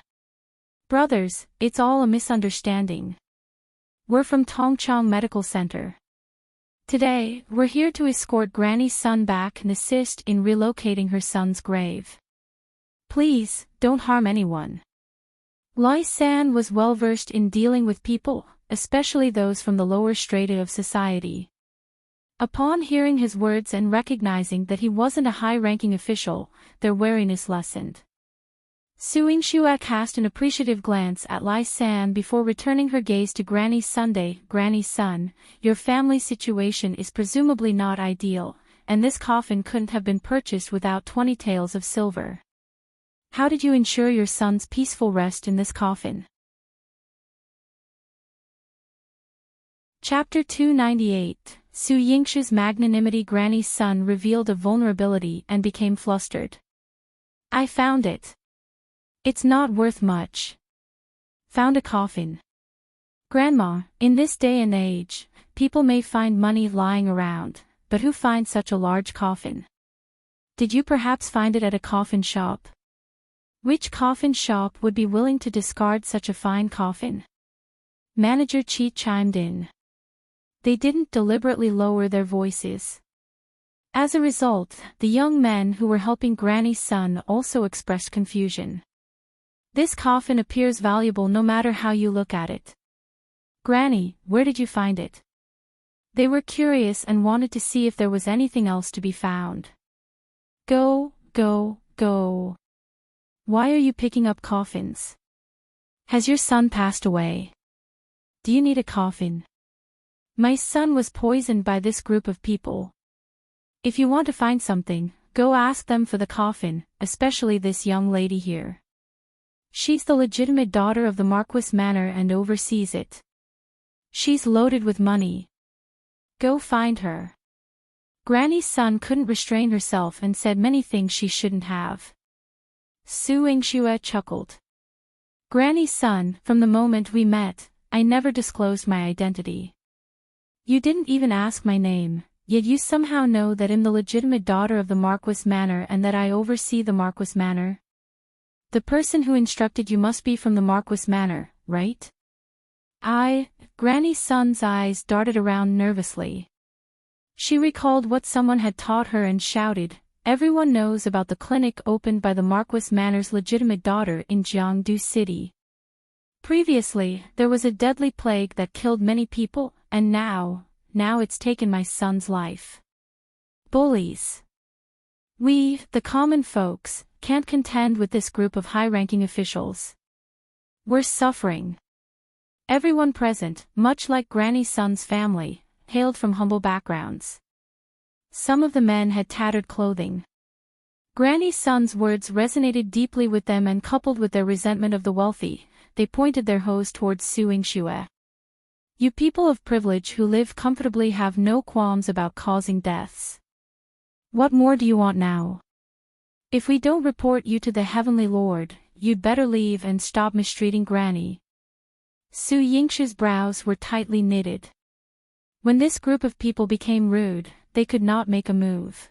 Brothers, it's all a misunderstanding. We're from Tongchang Medical Center. Today, we're here to escort Granny's son back and assist in relocating her son's grave. Please, don't harm anyone. Liang was well versed in dealing with people, especially those from the lower strata of society. Upon hearing his words and recognizing that he wasn't a high-ranking official, their wariness lessened. Yingxue cast an appreciative glance at Liang before returning her gaze to Granny's Sunday. Granny's son, your family situation is presumably not ideal, and this coffin couldn't have been purchased without 20 taels of silver. How did you ensure your son's peaceful rest in this coffin? Chapter 298, Yingxue's Magnanimity. Granny's son revealed a vulnerability and became flustered. I found it. It's not worth much. Found a coffin. Grandma, in this day and age, people may find money lying around, but who finds such a large coffin? Did you perhaps find it at a coffin shop? Which coffin shop would be willing to discard such a fine coffin? Manager Qi chimed in. They didn't deliberately lower their voices. As a result, the young men who were helping Granny's son also expressed confusion. This coffin appears valuable no matter how you look at it. Granny, where did you find it? They were curious and wanted to see if there was anything else to be found. Go, go, go. Why are you picking up coffins? Has your son passed away? Do you need a coffin? My son was poisoned by this group of people. If you want to find something, go ask them for the coffin, especially this young lady here. She's the legitimate daughter of the Marquis Manor and oversees it. She's loaded with money. Go find her. Granny's son couldn't restrain herself and said many things she shouldn't have. Yingxue chuckled. Granny's son, from the moment we met, I never disclosed my identity. You didn't even ask my name, yet you somehow know that I'm the legitimate daughter of the Marquis Manor and that I oversee the Marquis Manor. The person who instructed you must be from the Marquis Manor, right? Granny's son's eyes darted around nervously. She recalled what someone had taught her and shouted, everyone knows about the clinic opened by the Marquis Manor's legitimate daughter in Jiangdu City. Previously, there was a deadly plague that killed many people, and now it's taken my son's life. Bullies. We, the common folks, can't contend with this group of high-ranking officials. We're suffering. Everyone present, much like Granny's son's family, hailed from humble backgrounds. Some of the men had tattered clothing. Granny's son's words resonated deeply with them, and coupled with their resentment of the wealthy, they pointed their hose towards Yingxue. You people of privilege who live comfortably have no qualms about causing deaths. What more do you want now? If we don't report you to the Heavenly Lord, you'd better leave and stop mistreating Granny. Yingxue's brows were tightly knitted. When this group of people became rude, they could not make a move.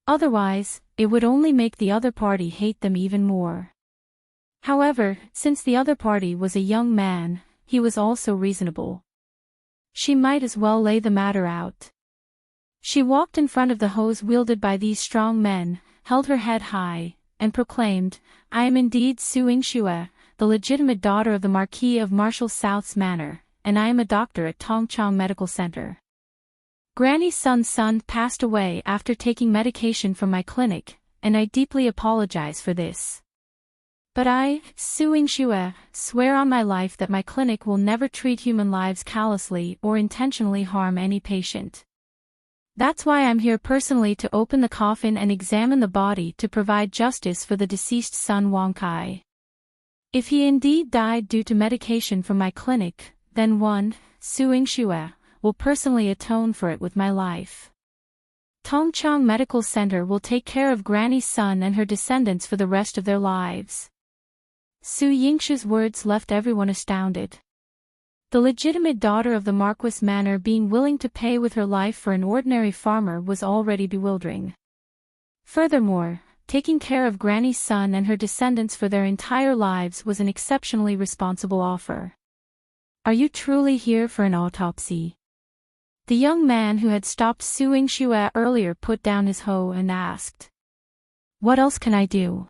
Otherwise, it would only make the other party hate them even more. However, since the other party was a young man, he was also reasonable. She might as well lay the matter out. She walked in front of the hose wielded by these strong men, held her head high, and proclaimed, I am indeed Yingxue, the legitimate daughter of the Marquis of Marshall South's Manor, and I am a doctor at Tongchang Medical Center. Granny's son's son passed away after taking medication from my clinic, and I deeply apologize for this. But I, Yingxue, swear on my life that my clinic will never treat human lives callously or intentionally harm any patient. That's why I'm here personally to open the coffin and examine the body to provide justice for the deceased son Wang Kai. If he indeed died due to medication from my clinic, then Yingxue, will personally atone for it with my life. Tongchang Medical Center will take care of Granny's son and her descendants for the rest of their lives. Yingxue's words left everyone astounded. The legitimate daughter of the Marquis Manor being willing to pay with her life for an ordinary farmer was already bewildering. Furthermore, taking care of Granny's son and her descendants for their entire lives was an exceptionally responsible offer. Are you truly here for an autopsy? The young man who had stopped Yingxue earlier put down his hoe and asked. What else can I do?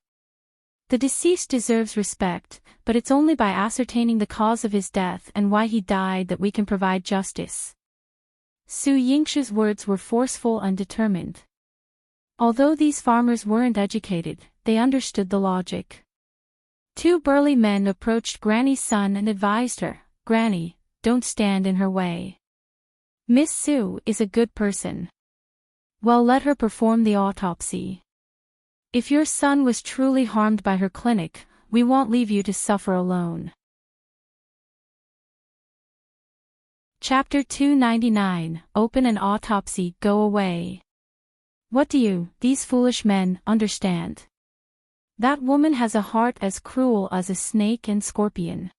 The deceased deserves respect, but it's only by ascertaining the cause of his death and why he died that we can provide justice. Yingxue's words were forceful and determined. Although these farmers weren't educated, they understood the logic. Two burly men approached Granny's son and advised her, Granny, don't stand in her way. Miss Su is a good person. Well, let her perform the autopsy. If your son was truly harmed by her clinic, we won't leave you to suffer alone. Chapter 299, Open an Autopsy, Go Away. What do these foolish men, understand? That woman has a heart as cruel as a snake and scorpion.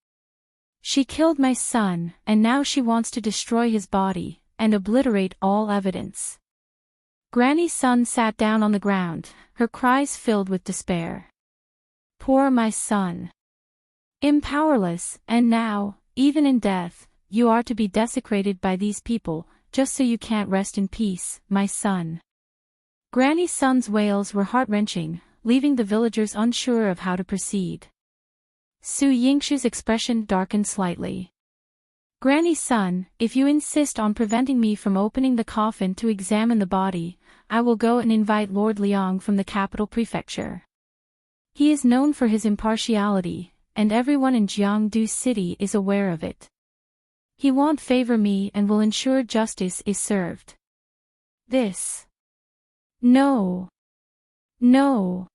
She killed my son, and now she wants to destroy his body, and obliterate all evidence. Granny's son sat down on the ground, her cries filled with despair. Poor my son. I'm powerless, and now, even in death, you are to be desecrated by these people, just so you can't rest in peace, my son. Granny's son's wails were heart-wrenching, leaving the villagers unsure of how to proceed. Su Yingxue's expression darkened slightly. Granny's son, if you insist on preventing me from opening the coffin to examine the body, I will go and invite Lord Liang from the capital prefecture. He is known for his impartiality, and everyone in Jiangdu City is aware of it. He won't favor me and will ensure justice is served. This. No. No.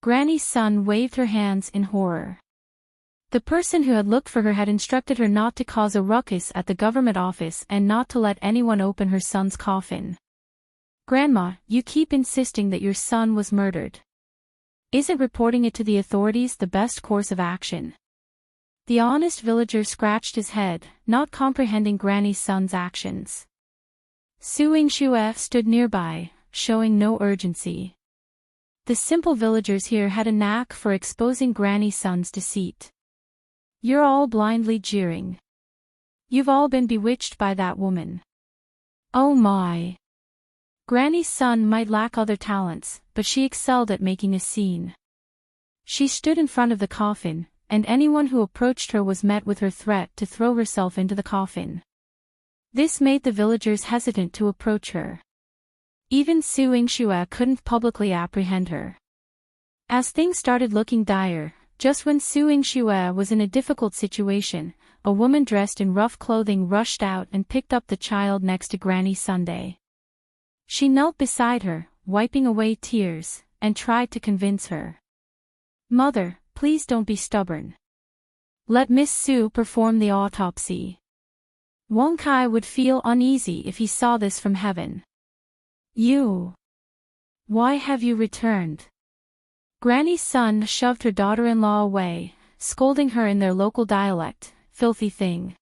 Granny's son waved her hands in horror. The person who had looked for her had instructed her not to cause a ruckus at the government office and not to let anyone open her son's coffin. Grandma, you keep insisting that your son was murdered. Isn't reporting it to the authorities the best course of action? The honest villager scratched his head, not comprehending Granny's son's actions. Su Yingxue stood nearby, showing no urgency. The simple villagers here had a knack for exposing Granny's son's deceit. You're all blindly jeering. You've all been bewitched by that woman. Oh my. Granny's son might lack other talents, but she excelled at making a scene. She stood in front of the coffin, and anyone who approached her was met with her threat to throw herself into the coffin. This made the villagers hesitant to approach her. Even Su Yingxue couldn't publicly apprehend her. As things started looking dire, just when Su Yingxue was in a difficult situation, a woman dressed in rough clothing rushed out and picked up the child next to Granny Sunday. She knelt beside her, wiping away tears, and tried to convince her. Mother, please don't be stubborn. Let Miss Su perform the autopsy. Wang Kai would feel uneasy if he saw this from heaven. You. Why have you returned? Granny's son shoved her daughter-in-law away, scolding her in their local dialect, filthy thing.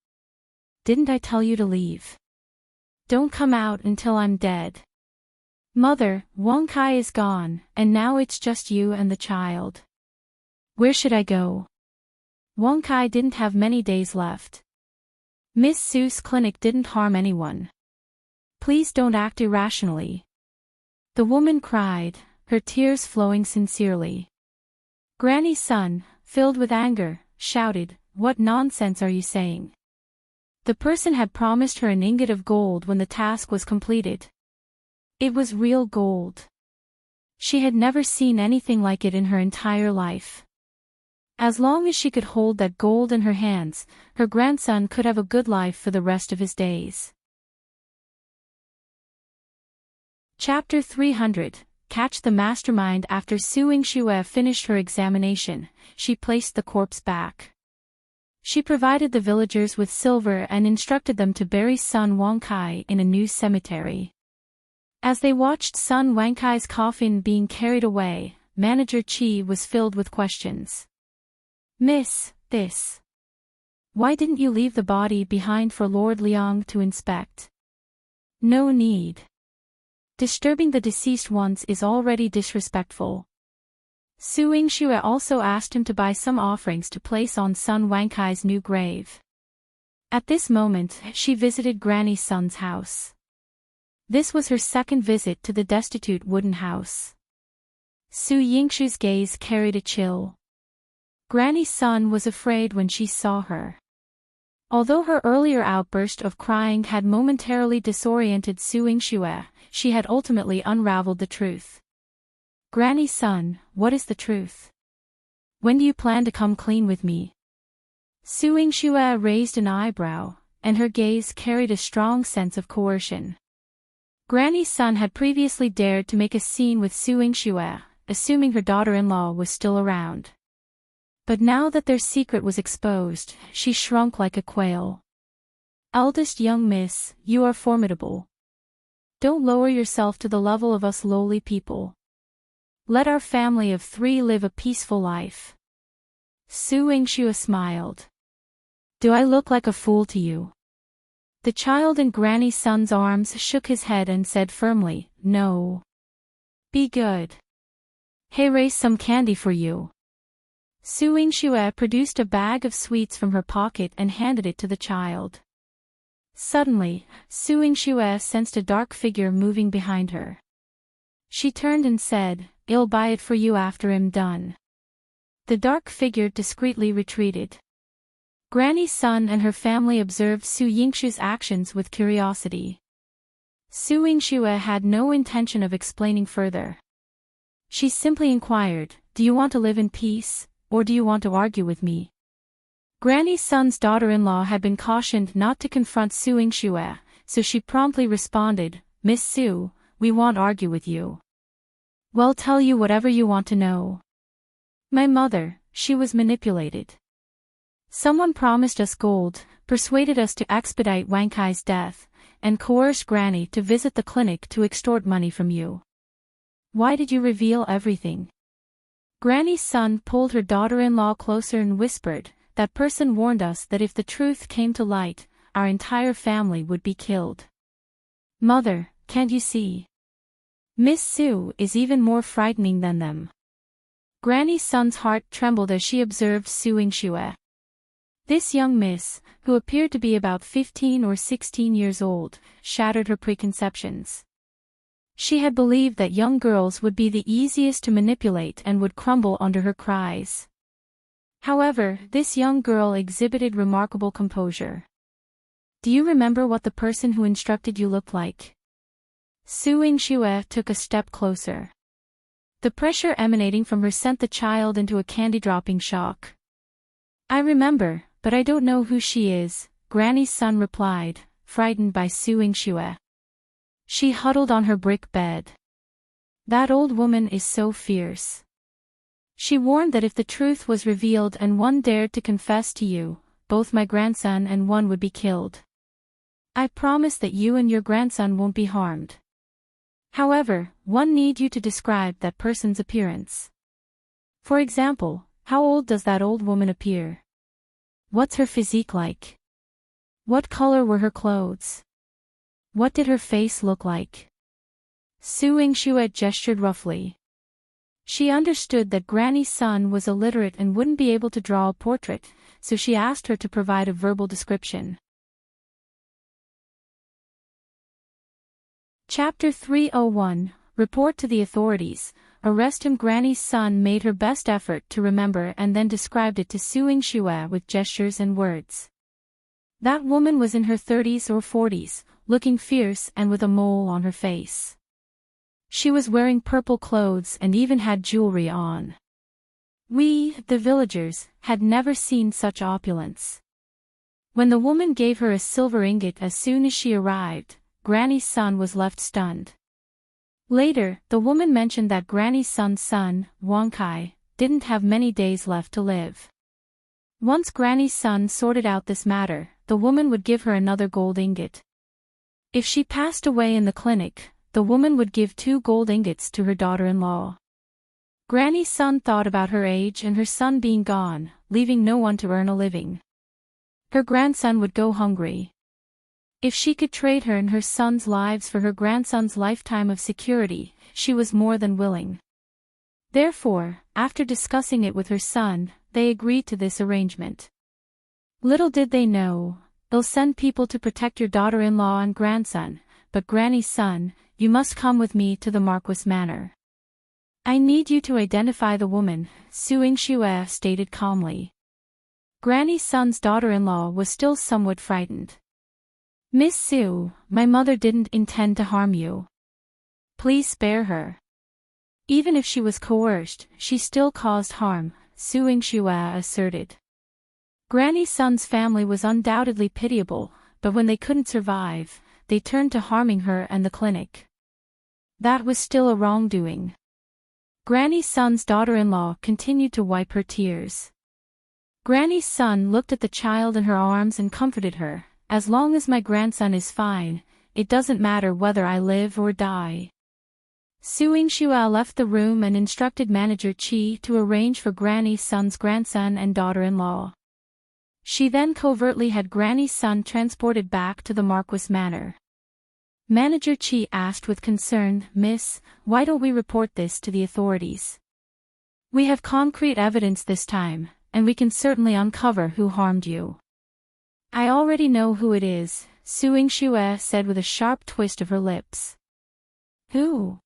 Didn't I tell you to leave? Don't come out until I'm dead. Mother, Wang Kai is gone, and now it's just you and the child. Where should I go? Wang Kai didn't have many days left. Miss Su's clinic didn't harm anyone. Please don't act irrationally. The woman cried, her tears flowing sincerely. Granny's son, filled with anger, shouted, What nonsense are you saying? The person had promised her an ingot of gold when the task was completed. It was real gold. She had never seen anything like it in her entire life. As long as she could hold that gold in her hands, her grandson could have a good life for the rest of his days. Chapter 300. Catch the Mastermind. After Su Yingxue finished her examination, she placed the corpse back. She provided the villagers with silver and instructed them to bury son Wang Kai in a new cemetery. As they watched son Wang Kai's coffin being carried away, Manager Qi was filled with questions. Miss, this. Why didn't you leave the body behind for Lord Liang to inspect? No need. Disturbing the deceased once is already disrespectful. Su Yingxue also asked him to buy some offerings to place on son Wang Kai's new grave. At this moment, she visited Granny's son's house. This was her second visit to the destitute wooden house. Su Yingxue's gaze carried a chill. Granny's son was afraid when she saw her. Although her earlier outburst of crying had momentarily disoriented Su Yingxue, she had ultimately unraveled the truth. Granny's son, what is the truth? When do you plan to come clean with me? Su Yingxue raised an eyebrow, and her gaze carried a strong sense of coercion. Granny's son had previously dared to make a scene with Su Yingxue, assuming her daughter-in-law was still around. But now that their secret was exposed, she shrunk like a quail. Eldest young miss, you are formidable. Don't lower yourself to the level of us lowly people. Let our family of 3 live a peaceful life. Su Yingxue smiled. Do I look like a fool to you? The child in Granny's son's arms shook his head and said firmly, No. Be good. Hey, raise some candy for you. Su Yingxue produced a bag of sweets from her pocket and handed it to the child. Suddenly, Su Yingxue sensed a dark figure moving behind her. She turned and said, I'll buy it for you after I'm done. The dark figure discreetly retreated. Granny Sun and her family observed Su Yingxue's actions with curiosity. Su Yingxue had no intention of explaining further. She simply inquired, "Do you want to live in peace, or do you want to argue with me?" Granny Sun's daughter-in-law had been cautioned not to confront Su Yingxue, so she promptly responded, "Miss Su, we won't argue with you. We'll tell you whatever you want to know. My mother, she was manipulated. Someone promised us gold, persuaded us to expedite Wang Kai's death, and coerced Granny to visit the clinic to extort money from you. Why did you reveal everything?" Granny Sun pulled her daughter-in-law closer and whispered, "That person warned us that if the truth came to light, our entire family would be killed. Mother, can't you see? Miss Su is even more frightening than them." Granny Sun's heart trembled as she observed Su Yingxue. This young miss, who appeared to be about 15 or 16 years old, shattered her preconceptions. She had believed that young girls would be the easiest to manipulate and would crumble under her cries. However, this young girl exhibited remarkable composure. "Do you remember what the person who instructed you looked like?" Su Yingxue took a step closer. The pressure emanating from her sent the child into a candy-dropping shock. "I remember, but I don't know who she is," Granny Sun replied, frightened by Su Yingxue. She huddled on her brick bed. "That old woman is so fierce. She warned that if the truth was revealed and one dared to confess to you, both my grandson and one would be killed. I promise that you and your grandson won't be harmed. However, one need you to describe that person's appearance. For example, how old does that old woman appear? What's her physique like? What color were her clothes? What did her face look like?" Su Yingxue gestured roughly. She understood that Granny Sun was illiterate and wouldn't be able to draw a portrait, so she asked her to provide a verbal description. Chapter 301, Report to the Authorities. Arrest him. Granny Sun made her best effort to remember and then described it to Su Yingxue with gestures and words. That woman was in her 30s or 40s, looking fierce and with a mole on her face. She was wearing purple clothes and even had jewelry on. We, the villagers, had never seen such opulence. When the woman gave her a silver ingot as soon as she arrived, Granny Sun was left stunned. Later, the woman mentioned that Granny Sun's son, Wang Kai, didn't have many days left to live. Once Granny Sun sorted out this matter, the woman would give her another gold ingot. If she passed away in the clinic, the woman would give 2 gold ingots to her daughter-in-law. Granny Sun thought about her age and her son being gone, leaving no one to earn a living. Her grandson would go hungry. If she could trade her and her son's lives for her grandson's lifetime of security, she was more than willing. Therefore, after discussing it with her son, they agreed to this arrangement. Little did they know, they'll send people to protect your daughter-in-law and grandson, but Granny Sun, you must come with me to the Marquis manor. I need you to identify the woman, Su Yingxue stated calmly. Granny Sun's daughter-in-law was still somewhat frightened. Miss Su, my mother didn't intend to harm you. Please spare her. Even if she was coerced, she still caused harm, Su Yingxue asserted. Granny Sun's family was undoubtedly pitiable, but when they couldn't survive, they turned to harming her and the clinic. That was still a wrongdoing. Granny Sun's daughter-in-law continued to wipe her tears. Granny Sun looked at the child in her arms and comforted her. As long as my grandson is fine, it doesn't matter whether I live or die. Su Yingxue left the room and instructed Manager Qi to arrange for Granny Sun's grandson and daughter-in-law. She then covertly had Granny Sun transported back to the Marquis manor. Manager Qi asked with concern, "Miss, why don't we report this to the authorities? We have concrete evidence this time, and we can certainly uncover who harmed you." "I already know who it is," Su Yingxue said with a sharp twist of her lips. "Who?"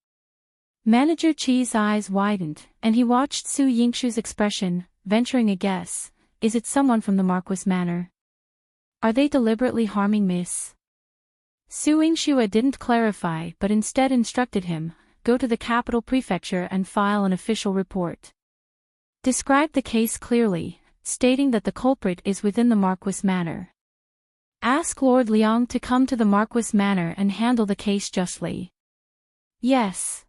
Manager Qi's eyes widened, and he watched Su Yingxue's expression, venturing a guess. Is it someone from the Marquis manor? Are they deliberately harming Miss? Su Yingxue didn't clarify but instead instructed him, go to the capital prefecture and file an official report. Describe the case clearly, stating that the culprit is within the Marquis manor. Ask Lord Liang to come to the Marquis manor and handle the case justly. Yes.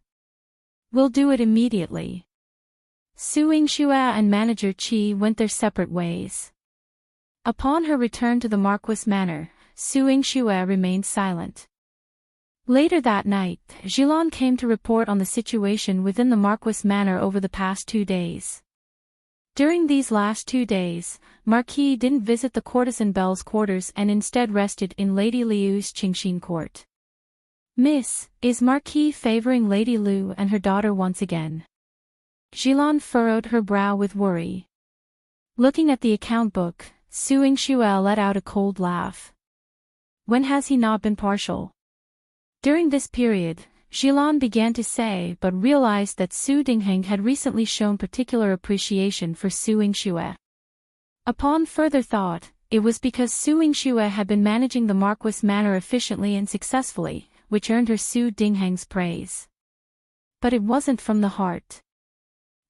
We'll do it immediately. Su Yingxue and Manager Qi went their separate ways. Upon her return to the Marquis manor, Su Yingxue remained silent. Later that night, Yihan came to report on the situation within the Marquis manor over the past 2 days. During these last 2 days, Marquis didn't visit the courtesan Belle's quarters and instead rested in Lady Liu's Qingxin court. Miss, is Marquis favoring Lady Liu and her daughter once again? Yihan furrowed her brow with worry. Looking at the account book, Su Yingxue let out a cold laugh. When has he not been partial? During this period, Yihan began to say but realized that Su Dingheng had recently shown particular appreciation for Su Yingxue. Upon further thought, it was because Su Yingxue had been managing the Marquis manor efficiently and successfully, which earned her Su Dingheng's praise. But it wasn't from the heart.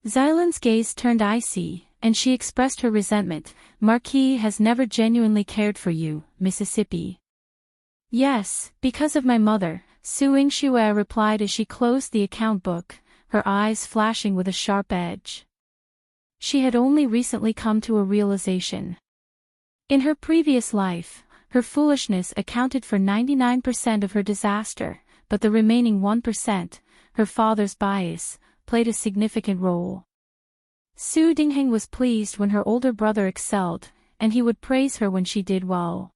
Xiaolan's gaze turned icy, and she expressed her resentment. Marquis has never genuinely cared for you, Mississippi. Yes, because of my mother, Su Yingxue replied as she closed the account book, her eyes flashing with a sharp edge. She had only recently come to a realization. In her previous life, her foolishness accounted for 99% of her disaster, but the remaining 1%, her father's bias, played a significant role. Su Dingheng was pleased when her older brother excelled, and he would praise her when she did well.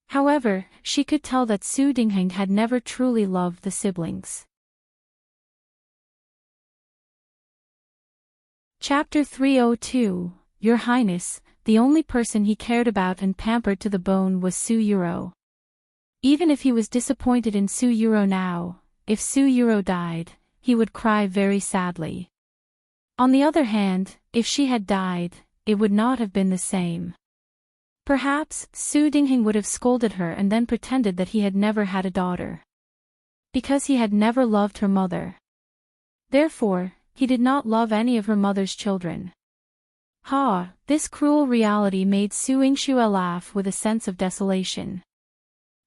However, she could tell that Su Dingheng had never truly loved the siblings. Chapter 302, Your Highness, the only person he cared about and pampered to the bone was Su Yurou. Even if he was disappointed in Su Yurou now, if Su Yurou died, he would cry very sadly. On the other hand, if she had died, it would not have been the same. Perhaps, Su Dingheng would have scolded her and then pretended that he had never had a daughter. Because he had never loved her mother. Therefore, he did not love any of her mother's children. This cruel reality made Su Yingxue laugh with a sense of desolation.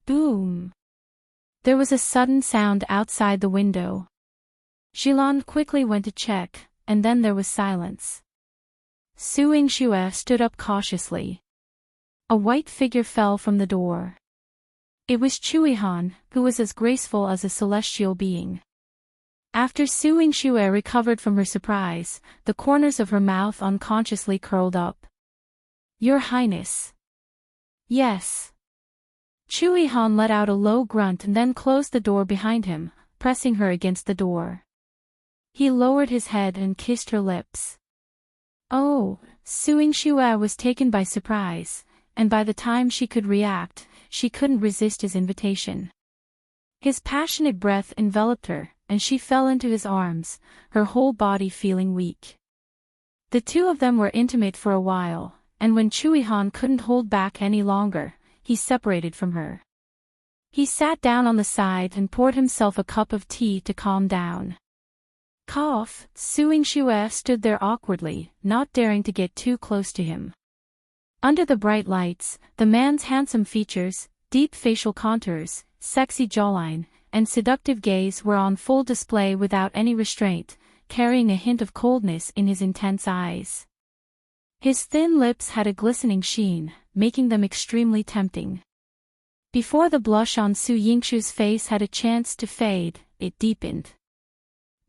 Boom! There was a sudden sound outside the window. Yihan quickly went to check, and then there was silence. Su Yingxue stood up cautiously. A white figure fell from the door. It was Yihan, who was as graceful as a celestial being. After Su Yingxue recovered from her surprise, the corners of her mouth unconsciously curled up. Your Highness. Yes. Yihan let out a low grunt and then closed the door behind him, pressing her against the door. He lowered his head and kissed her lips. Oh, Su Yingxue was taken by surprise, and by the time she could react, she couldn't resist his invitation. His passionate breath enveloped her, and she fell into his arms, her whole body feeling weak. The two of them were intimate for a while, and when Yihan couldn't hold back any longer, he separated from her. He sat down on the side and poured himself a cup of tea to calm down. Su Yingxue stood there awkwardly, not daring to get too close to him. Under the bright lights, the man's handsome features, deep facial contours, sexy jawline, and seductive gaze were on full display without any restraint, carrying a hint of coldness in his intense eyes. His thin lips had a glistening sheen, making them extremely tempting. Before the blush on Su Yingxue's face had a chance to fade, it deepened.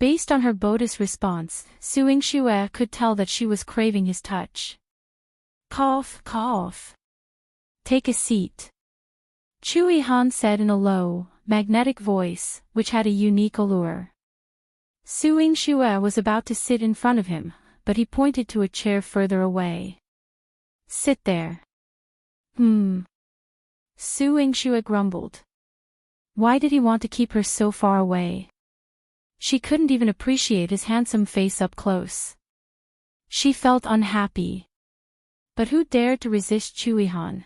Based on her bodice response, Su Yingxue could tell that she was craving his touch. Cough. Take a seat. Yihan said in a low, magnetic voice, which had a unique allure. Su Yingxue was about to sit in front of him, but he pointed to a chair further away. Sit there. Su Yingxue grumbled. Why did he want to keep her so far away? She couldn't even appreciate his handsome face up close. She felt unhappy. But who dared to resist Yihan?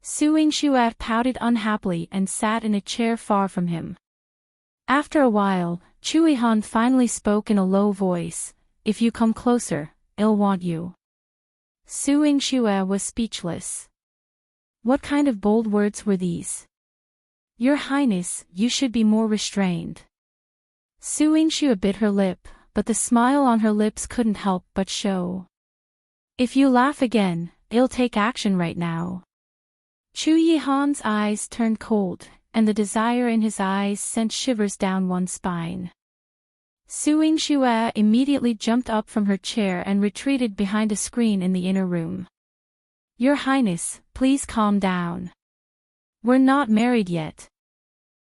Yingxue pouted unhappily and sat in a chair far from him. After a while, Yihan finally spoke in a low voice, "If you come closer, I'll want you." Yingxue was speechless. What kind of bold words were these? "Your Highness, you should be more restrained." Yingxue bit her lip, but the smile on her lips couldn't help but show. "If you laugh again, I'll take action right now." Yihan's eyes turned cold, and the desire in his eyes sent shivers down one's spine. Yingxue immediately jumped up from her chair and retreated behind a screen in the inner room. "Your Highness, please calm down. We're not married yet."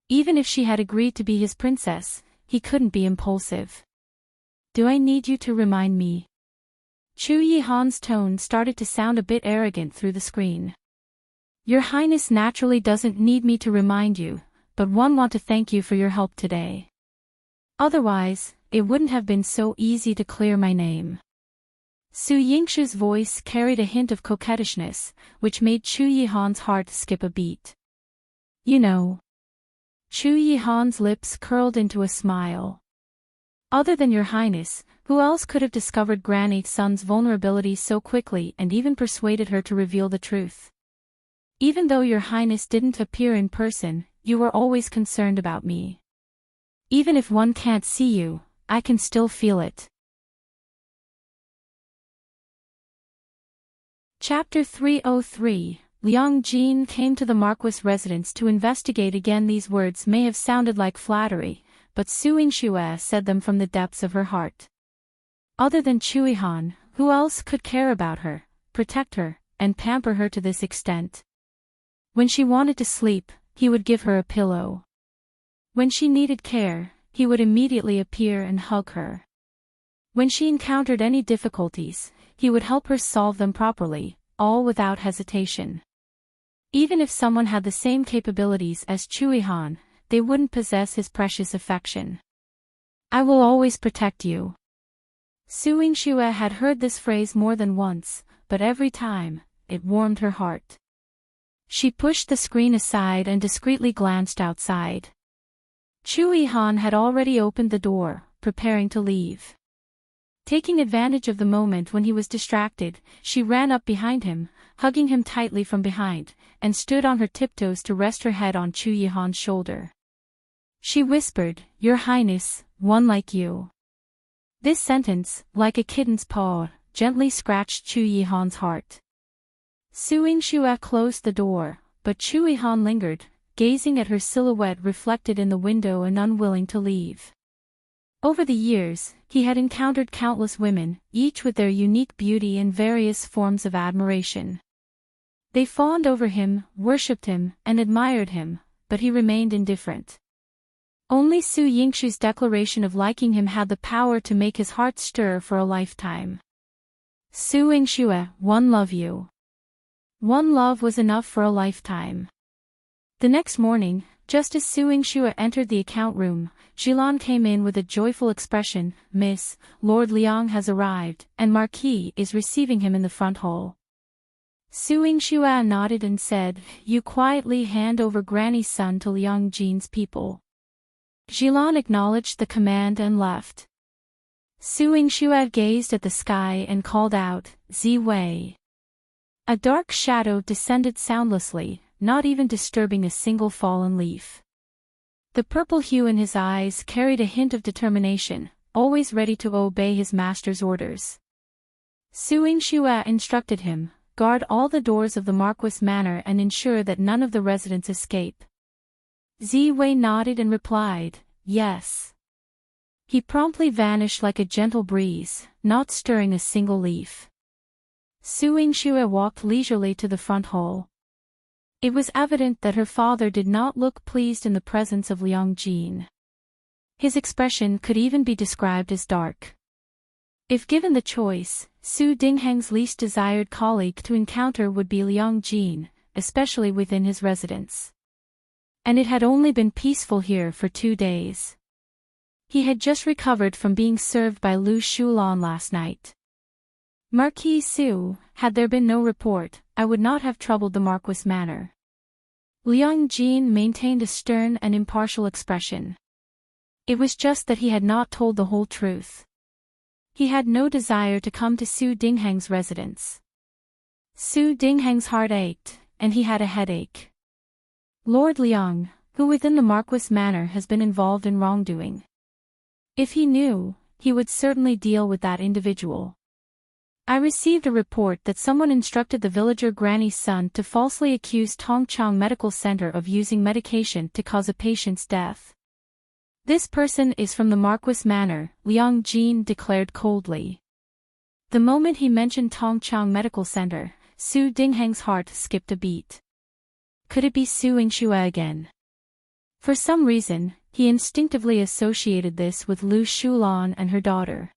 Even if she had agreed to be his princess, he couldn't be impulsive. "Do I need you to remind me?" Yihan's tone started to sound a bit arrogant through the screen. "Your Highness naturally doesn't need me to remind you, but want to thank you for your help today. Otherwise, it wouldn't have been so easy to clear my name." Yingxue's voice carried a hint of coquettishness, which made Yihan's heart skip a beat. "You know." Yihan's lips curled into a smile. "Other than your Highness, who else could have discovered Granny Sun's vulnerability so quickly and even persuaded her to reveal the truth? Even though your Highness didn't appear in person, you were always concerned about me. Even if one can't see you, I can still feel it." Chapter 303, Liang Jin came to the Marquis residence to investigate again. These words may have sounded like flattery, but Yingxue said them from the depths of her heart. Other than Yihan, who else could care about her, protect her, and pamper her to this extent? When she wanted to sleep, he would give her a pillow. When she needed care, he would immediately appear and hug her. When she encountered any difficulties, he would help her solve them properly, all without hesitation. Even if someone had the same capabilities as Yihan, they wouldn't possess his precious affection. "I will always protect you." Yingxue had heard this phrase more than once, but every time, it warmed her heart. She pushed the screen aside and discreetly glanced outside. Yihan had already opened the door, preparing to leave. Taking advantage of the moment when he was distracted, she ran up behind him, hugging him tightly from behind, and stood on her tiptoes to rest her head on Yihan's shoulder. She whispered, "Your Highness, one like you." This sentence, like a kitten's paw, gently scratched Yihan's heart. Yingxue closed the door, but Yihan lingered, gazing at her silhouette reflected in the window and unwilling to leave. Over the years, he had encountered countless women, each with their unique beauty and various forms of admiration. They fawned over him, worshipped him, and admired him, but he remained indifferent. Only Yingxue's declaration of liking him had the power to make his heart stir for a lifetime. Yingxue, one love you. One love was enough for a lifetime. The next morning, just as Yingxue entered the account room, Yihan came in with a joyful expression. "Miss, Lord Liang has arrived, and Marquis is receiving him in the front hall." Yingxue nodded and said, "You quietly hand over Granny's son to Liang Jin's people." Yihan acknowledged the command and left. Yingxue gazed at the sky and called out, "Ziwei." A dark shadow descended soundlessly, not even disturbing a single fallen leaf. The purple hue in his eyes carried a hint of determination, always ready to obey his master's orders. Yingxue instructed him, "Guard all the doors of the Marquis manor and ensure that none of the residents escape." Ziwei nodded and replied, "Yes." He promptly vanished like a gentle breeze, not stirring a single leaf. Yingxue walked leisurely to the front hall. It was evident that her father did not look pleased in the presence of Liang Jin. His expression could even be described as dark. If given the choice, Dingheng's least desired colleague to encounter would be Liang Jin, especially within his residence. And it had only been peaceful here for 2 days. He had just recovered from being served by Lu Shulan last night. Marquis Su, had there been no report, I would not have troubled the Marquis manor. Liang Jin maintained a stern and impartial expression. It was just that he had not told the whole truth. He had no desire to come to Su Dingheng's residence. Su Dingheng's heart ached, and he had a headache. Lord Liang, who within the Marquis manor has been involved in wrongdoing. If he knew, he would certainly deal with that individual. I received a report that someone instructed the villager granny's son to falsely accuse Tongchang Medical Center of using medication to cause a patient's death. This person is from the Marquis manor, Liang Jin declared coldly. The moment he mentioned Tongchang Medical Center, Su Dingheng's heart skipped a beat. Could it be Su Yingxue again? For some reason, he instinctively associated this with Lu Shulan and her daughter.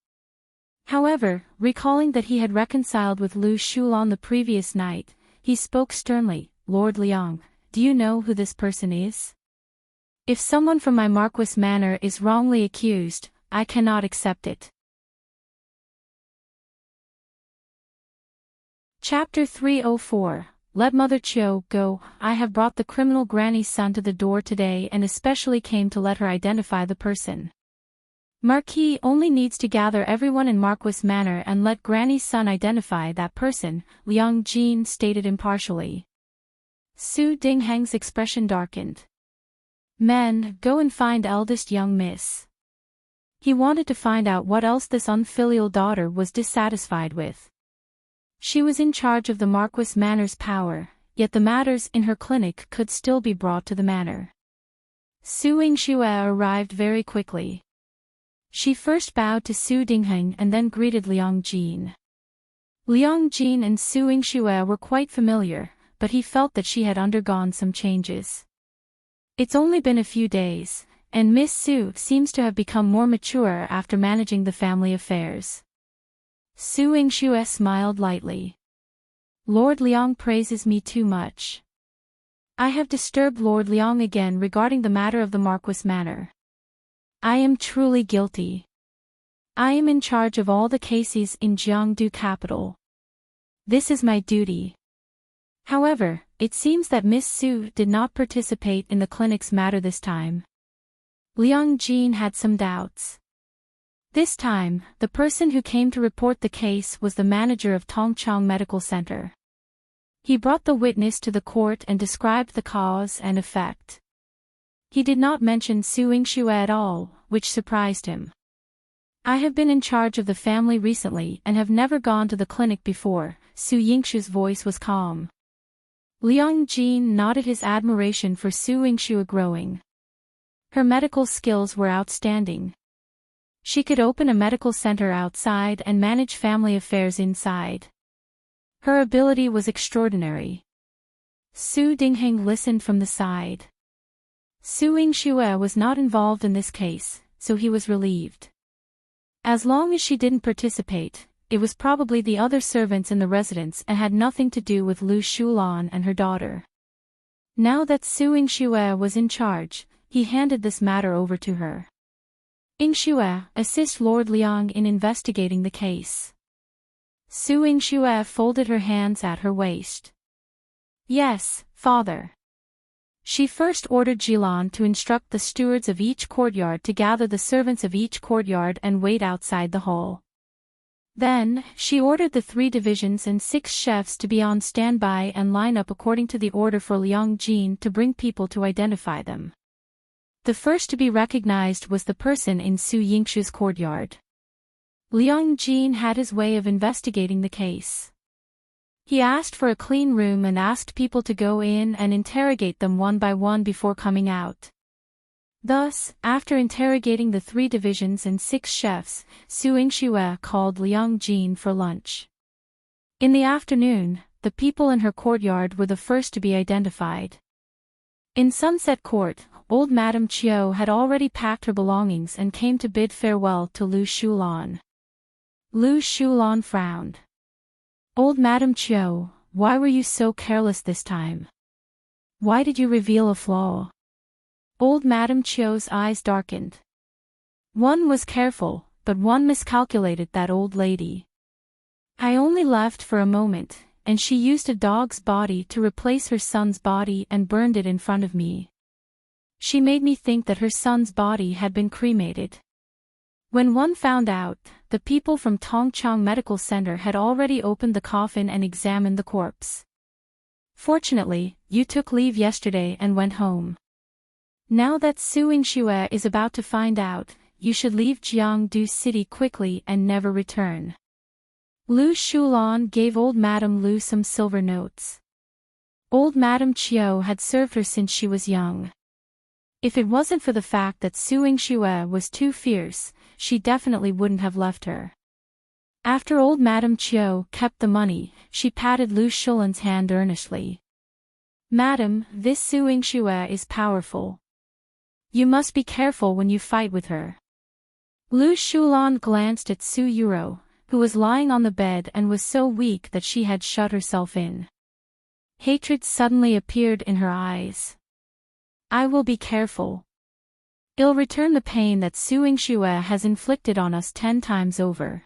However, recalling that he had reconciled with Lu Shulan the previous night, he spoke sternly, Lord Liang, do you know who this person is? If someone from my Marquis manor is wrongly accused, I cannot accept it. Chapter 304, Let Mother Qiu Go. I have brought the criminal granny's son to the door today and especially came to let her identify the person. Marquis only needs to gather everyone in Marquis manor and let granny's son identify that person, Liang Jin stated impartially. Su Dingheng's expression darkened. Men, go and find eldest young miss. He wanted to find out what else this unfilial daughter was dissatisfied with. She was in charge of the Marquis manor's power, yet the matters in her clinic could still be brought to the manor. Su Yingxue arrived very quickly. She first bowed to Su Dingheng and then greeted Liang Jin. Liang Jin and Su Yingxue were quite familiar, but he felt that she had undergone some changes. It's only been a few days, and Miss Su seems to have become more mature after managing the family affairs. Su Yingxue smiled lightly. Lord Liang praises me too much. I have disturbed Lord Liang again regarding the matter of the Marquis manor. I am truly guilty. I am in charge of all the cases in Jiangdu capital. This is my duty. However, it seems that Miss Su did not participate in the clinic's matter this time. Liang Jin had some doubts. This time, the person who came to report the case was the manager of Tongchang Medical Center. He brought the witness to the court and described the cause and effect. He did not mention Su Yingxue at all, which surprised him. I have been in charge of the family recently and have never gone to the clinic before. Su Yingxue's voice was calm. Liang Jin nodded his admiration for Su Yingxue growing. Her medical skills were outstanding. She could open a medical center outside and manage family affairs inside. Her ability was extraordinary. Su Dingheng listened from the side. Su Yingxue was not involved in this case, so he was relieved. As long as she didn't participate, it was probably the other servants in the residence and had nothing to do with Lu Shulan and her daughter. Now that Su Yingxue was in charge, he handed this matter over to her. Yingxue, assist Lord Liang in investigating the case. Su Yingxue folded her hands at her waist. Yes, father. She first ordered Jilan to instruct the stewards of each courtyard to gather the servants of each courtyard and wait outside the hall. Then, she ordered the 3 divisions and 6 chefs to be on standby and line up according to the order for Liang Jin to bring people to identify them. The first to be recognized was the person in Su Yingxue's courtyard. Liang Jin had his way of investigating the case. He asked for a clean room and asked people to go in and interrogate them one by one before coming out. Thus, after interrogating the 3 divisions and 6 chefs, Su Yingxue called Liang Jin for lunch. In the afternoon, the people in her courtyard were the first to be identified. In Sunset Court, old Madame Qiu had already packed her belongings and came to bid farewell to Lu Shulan. Lu Shulan frowned. Old Madame Qiu, why were you so careless this time? Why did you reveal a flaw? Old Madame Qiu's eyes darkened. One was careful, but one miscalculated that old lady. I only left for a moment, and she used a dog's body to replace her son's body and burned it in front of me. She made me think that her son's body had been cremated. When one found out, the people from Tongchang Medical Center had already opened the coffin and examined the corpse. Fortunately, you took leave yesterday and went home. Now that Su Yingxue is about to find out, you should leave Jiangdu City quickly and never return. Lu Shulan gave old Madame Lu some silver notes. Old Madame Qiu had served her since she was young. If it wasn't for the fact that Su Yingxue was too fierce, she definitely wouldn't have left her. After old Madame Qiu kept the money, she patted Lu Shulan's hand earnestly. Madam, this Su Yingxue is powerful. You must be careful when you fight with her. Lu Shulan glanced at Su Yurou, who was lying on the bed and was so weak that she had shut herself in. Hatred suddenly appeared in her eyes. I will be careful. I'll return the pain that Su Yingxue has inflicted on us 10 times over.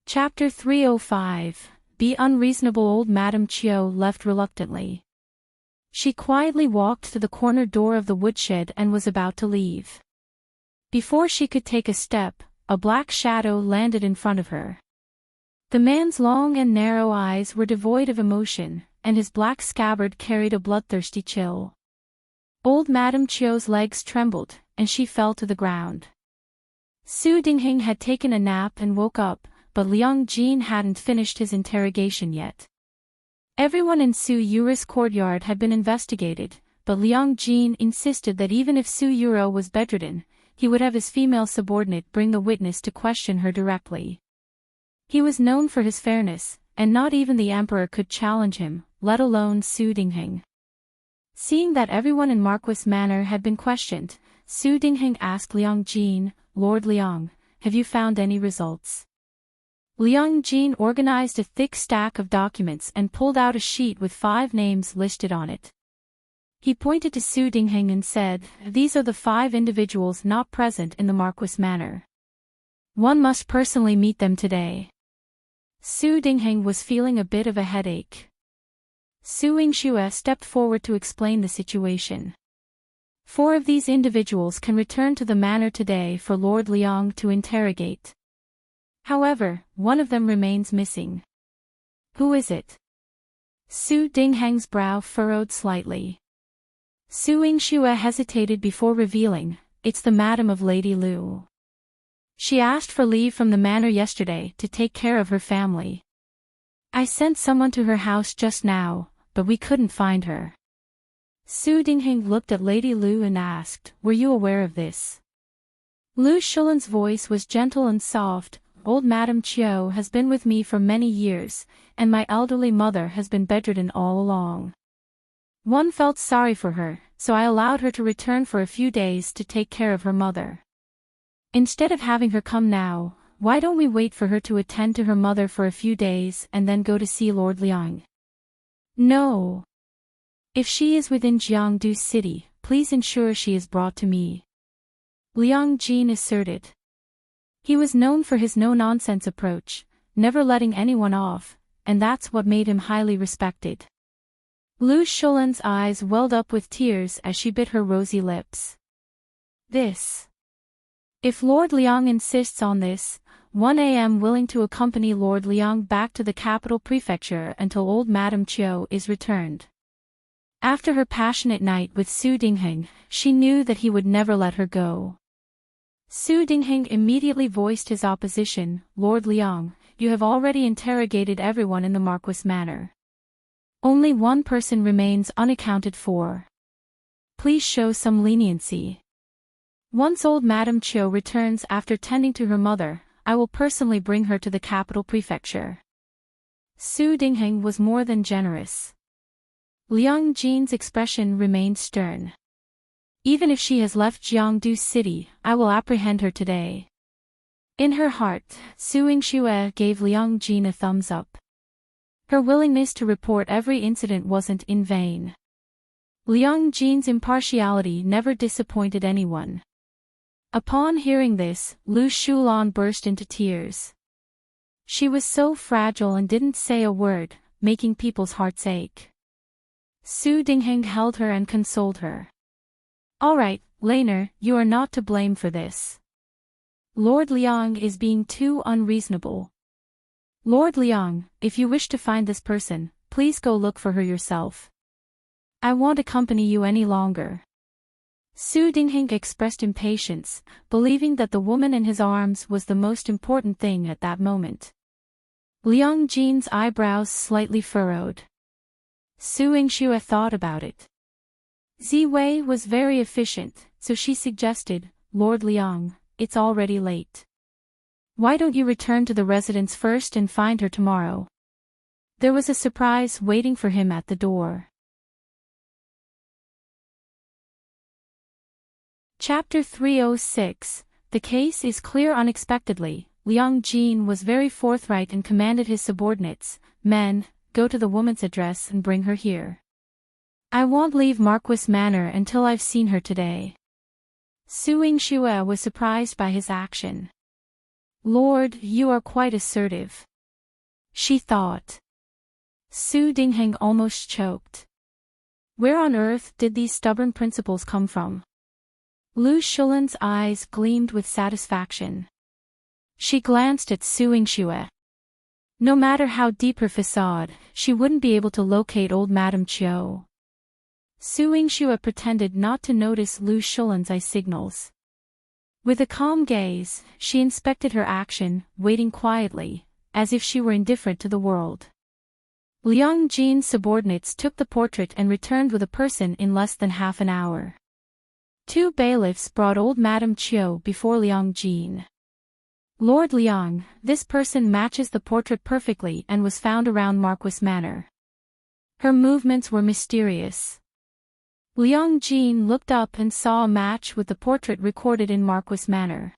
Chapter 305. Be Unreasonable. Old Madame Qiu left reluctantly. She quietly walked to the corner door of the woodshed and was about to leave. Before she could take a step, a black shadow landed in front of her. The man's long and narrow eyes were devoid of emotion, and his black scabbard carried a bloodthirsty chill. Old Madame Qiu's legs trembled, and she fell to the ground. Su Dingheng had taken a nap and woke up, but Liang Jin hadn't finished his interrogation yet. Everyone in Su Yurou's courtyard had been investigated, but Liang Jin insisted that even if Su Yurou was bedridden, he would have his female subordinate bring the witness to question her directly. He was known for his fairness, and not even the emperor could challenge him, let alone Su Dingheng. Seeing that everyone in Marquis Manor had been questioned, Su Dingheng asked Liang Jin, Lord Liang, have you found any results? Liang Jin organized a thick stack of documents and pulled out a sheet with 5 names listed on it. He pointed to Su Dingheng and said, these are the 5 individuals not present in the Marquis Manor. One must personally meet them today. Su Dingheng was feeling a bit of a headache. Su Yingxue stepped forward to explain the situation. 4 of these individuals can return to the manor today for Lord Liang to interrogate. However, one of them remains missing. Who is it? Su Dingheng's brow furrowed slightly. Su Yingxue hesitated before revealing, it's the madam of Lady Lu. She asked for leave from the manor yesterday to take care of her family. I sent someone to her house just now, but we couldn't find her. Su Dingheng looked at Lady Lu and asked, were you aware of this? Lu Shulan's voice was gentle and soft. Old Madame Qiu has been with me for many years, and my elderly mother has been bedridden all along. One felt sorry for her, so I allowed her to return for a few days to take care of her mother. Instead of having her come now, why don't we wait for her to attend to her mother for a few days and then go to see Lord Liang? No. If she is within Jiangdu City, please ensure she is brought to me. Liang Jin asserted. He was known for his no-nonsense approach, never letting anyone off, and that's what made him highly respected. Lu Shulan's eyes welled up with tears as she bit her rosy lips. This. If Lord Liang insists on this, 1 am willing to accompany Lord Liang back to the capital prefecture until old Madame Qiu is returned. After her passionate night with Su Dingheng, she knew that he would never let her go. Su Dingheng immediately voiced his opposition, Lord Liang, you have already interrogated everyone in the Marquis Manor. Only one person remains unaccounted for. Please show some leniency. Once old Madame Qiu returns after tending to her mother, I will personally bring her to the capital prefecture. Su Dingheng was more than generous. Liang Jin's expression remained stern. Even if she has left Jiangdu City, I will apprehend her today. In her heart, Su Yingxue gave Liang Jin a thumbs up. Her willingness to report every incident wasn't in vain. Liang Jin's impartiality never disappointed anyone. Upon hearing this, Lu Shulan burst into tears. She was so fragile and didn't say a word, making people's hearts ache. Su Dingheng held her and consoled her. "All right, Laner, you are not to blame for this. Lord Liang is being too unreasonable. Lord Liang, if you wish to find this person, please go look for her yourself. I won't accompany you any longer." Su Dingheng expressed impatience, believing that the woman in his arms was the most important thing at that moment. Liang Jin's eyebrows slightly furrowed. Su Yingxue thought about it. Ziwei was very efficient, so she suggested, "Lord Liang, it's already late. Why don't you return to the residence first and find her tomorrow?" There was a surprise waiting for him at the door. Chapter 306. The case is clear. Unexpectedly, Liang Jin was very forthright and commanded his subordinates, "Men, go to the woman's address and bring her here. I won't leave Marquis Manor until I've seen her today." Su Yingxue was surprised by his action. "Lord, you are quite assertive," she thought. Su Dingheng almost choked. Where on earth did these stubborn principles come from? Lu Shulan's eyes gleamed with satisfaction. She glanced at Su Yingxue. No matter how deep her facade, she wouldn't be able to locate old Madame Qiu. Su Yingxue pretended not to notice Lu Shulan's eye signals. With a calm gaze, she inspected her action, waiting quietly, as if she were indifferent to the world. Liang Jin's subordinates took the portrait and returned with a person in less than half an hour. 2 bailiffs brought old Madame Qiu before Liang Jin. "Lord Liang, this person matches the portrait perfectly and was found around Marquis Manor. Her movements were mysterious." Liang Jin looked up and saw a match with the portrait recorded in Marquis Manor.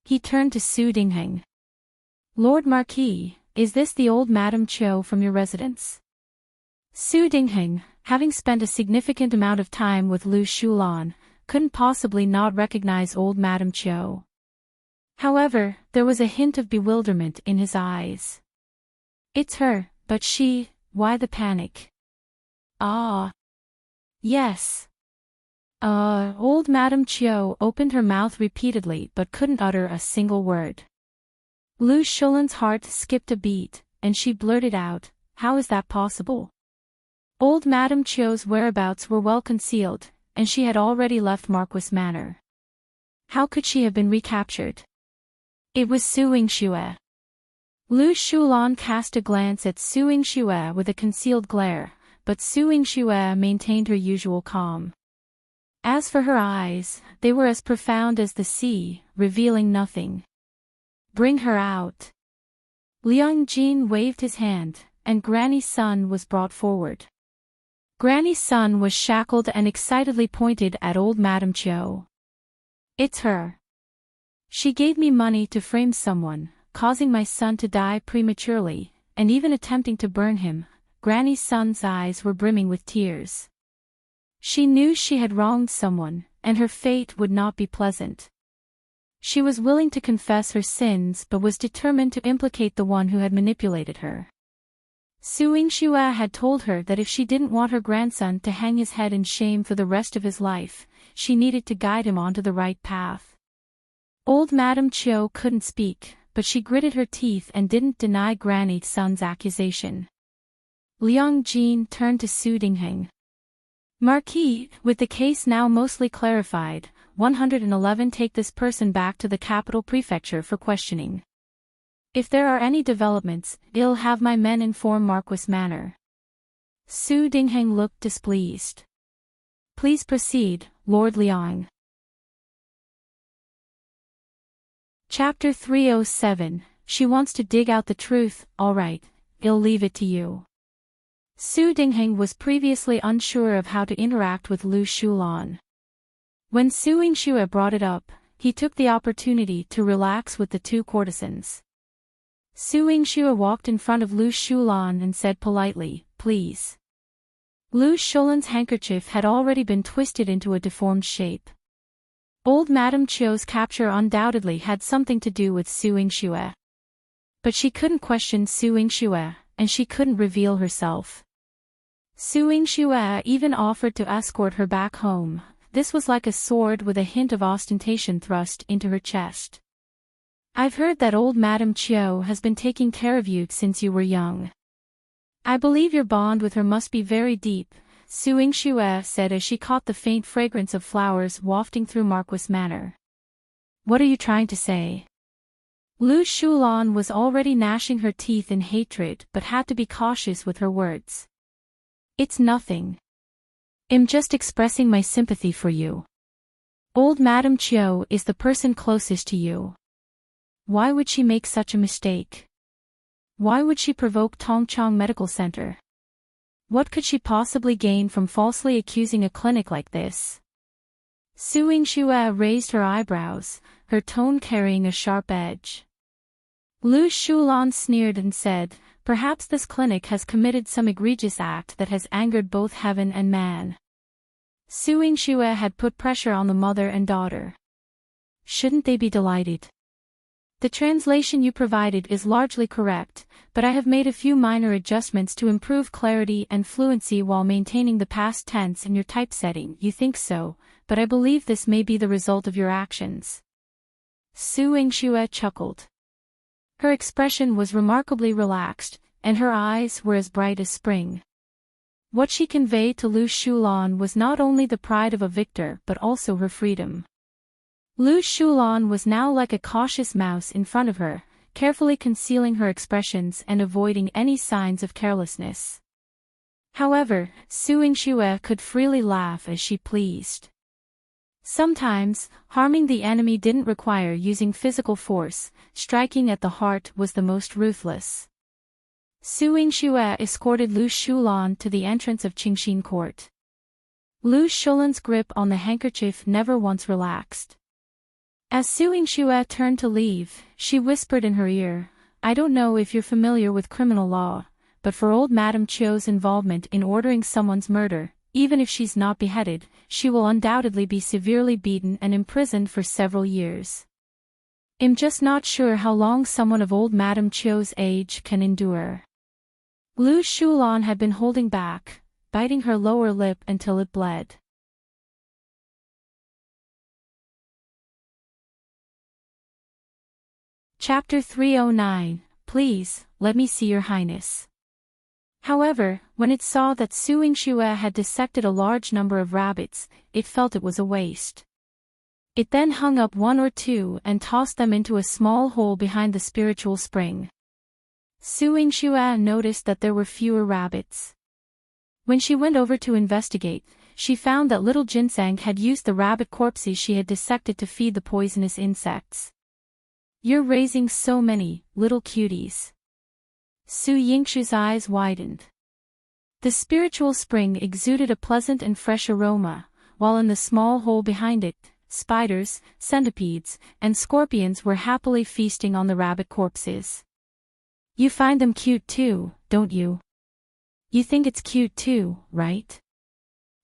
He turned to Su Dingheng. "Lord Marquis, is this the old Madame Qiu from your residence?" Su Dingheng, having spent a significant amount of time with Lu Shulan, couldn't possibly not recognize old Madame Qiu. However, there was a hint of bewilderment in his eyes. "It's her, but why the panic?" "Ah. Yes. Old Madame Qiu opened her mouth repeatedly but couldn't utter a single word. Lu Shulan's heart skipped a beat, and she blurted out, "How is that possible?" Old Madame Qiu's whereabouts were well concealed, and she had already left Marquis Manor. How could she have been recaptured? It was Su Yingxue. Lu Shulan cast a glance at Su Yingxue with a concealed glare, but Su Yingxue maintained her usual calm. As for her eyes, they were as profound as the sea, revealing nothing. "Bring her out." Liang Jin waved his hand, and Granny's son was brought forward. Granny's son was shackled and excitedly pointed at old Madame Qiu. "It's her. She gave me money to frame someone, causing my son to die prematurely, and even attempting to burn him." Granny's son's eyes were brimming with tears. She knew she had wronged someone, and her fate would not be pleasant. She was willing to confess her sins but was determined to implicate the one who had manipulated her. Su Yingxue had told her that if she didn't want her grandson to hang his head in shame for the rest of his life, she needed to guide him onto the right path. Old Madame Qiu couldn't speak, but she gritted her teeth and didn't deny Granny's son's accusation. Liang Jin turned to Su Dingheng. "Marquis, with the case now mostly clarified, 111 take this person back to the capital prefecture for questioning. If there are any developments, I'll have my men inform Marquis Manor." Su Dingheng looked displeased. "Please proceed, Lord Liang." Chapter 307. She wants to dig out the truth. "All right, I'll leave it to you." Su Dingheng was previously unsure of how to interact with Lu Shulan. When Su Yingxue brought it up, he took the opportunity to relax with the 2 courtesans. Su Yingxue walked in front of Lu Shulan and said politely, "Please. Lu Shulan's handkerchief had already been twisted into a deformed shape. Old Madame Qiu's capture undoubtedly had something to do with Su Yingxue. But she couldn't question Su Yingxue, and she couldn't reveal herself. Su Yingxue even offered to escort her back home. This was like a sword with a hint of ostentation thrust into her chest. I've heard that old Madame Qiu has been taking care of you since you were young. I believe your bond with her must be very deep, Su Yingxue said as she caught the faint fragrance of flowers wafting through Marquis Manor. What are you trying to say? Lu Shulan was already gnashing her teeth in hatred but had to be cautious with her words. It's nothing. I'm just expressing my sympathy for you. Old Madame Qiu is the person closest to you. Why would she make such a mistake? Why would she provoke Tongchang Medical Center? What could she possibly gain from falsely accusing a clinic like this? Su Yingxue raised her eyebrows, her tone carrying a sharp edge. Lu Shulan sneered and said, perhaps this clinic has committed some egregious act that has angered both heaven and man. Su Yingxue had put pressure on the mother and daughter. Shouldn't they be delighted? The translation you provided is largely correct, but I have made a few minor adjustments to improve clarity and fluency while maintaining the past tense in your typesetting. You think so, but I believe this may be the result of your actions. Su Yingxue chuckled. Her expression was remarkably relaxed, and her eyes were as bright as spring. What she conveyed to Lu Shulan was not only the pride of a victor but also her freedom. Lu Shulan was now like a cautious mouse in front of her, carefully concealing her expressions and avoiding any signs of carelessness. However, Su Yingxue could freely laugh as she pleased. Sometimes, harming the enemy didn't require using physical force, striking at the heart was the most ruthless. Su Yingxue escorted Lu Shulan to the entrance of Qingxin Court. Lu Shulan's grip on the handkerchief never once relaxed. As Su Yingxue turned to leave, she whispered in her ear, I don't know if you're familiar with criminal law, but for old Madame Qiu's involvement in ordering someone's murder, even if she's not beheaded, she will undoubtedly be severely beaten and imprisoned for several years. I'm just not sure how long someone of old Madame Qiu's age can endure. Lu Shulan had been holding back, biting her lower lip until it bled. Chapter 309, Please, let me see your Highness. However, when it saw that Su Yingxue had dissected a large number of rabbits, it felt it was a waste. It then hung up one or two and tossed them into a small hole behind the spiritual spring. Su Yingxue noticed that there were fewer rabbits. When she went over to investigate, she found that little Ginseng had used the rabbit corpses she had dissected to feed the poisonous insects. You're raising so many, little cuties. Su Yingxue's eyes widened. The spiritual spring exuded a pleasant and fresh aroma, while in the small hole behind it, spiders, centipedes, and scorpions were happily feasting on the rabbit corpses. You find them cute too, don't you? You think it's cute too, right?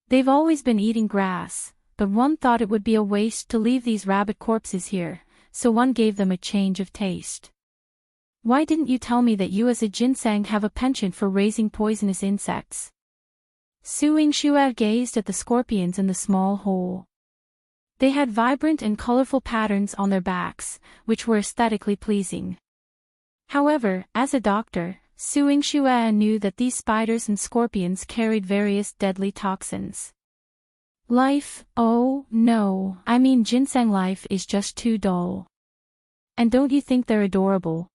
They've always been eating grass, but one thought it would be a waste to leave these rabbit corpses here, so one gave them a change of taste. Why didn't you tell me that you as a ginseng have a penchant for raising poisonous insects? Su Yingxue gazed at the scorpions in the small hole. They had vibrant and colorful patterns on their backs, which were aesthetically pleasing. However, as a doctor, Su Yingxue knew that these spiders and scorpions carried various deadly toxins. Life, oh, no, I mean ginseng life is just too dull. And don't you think they're adorable?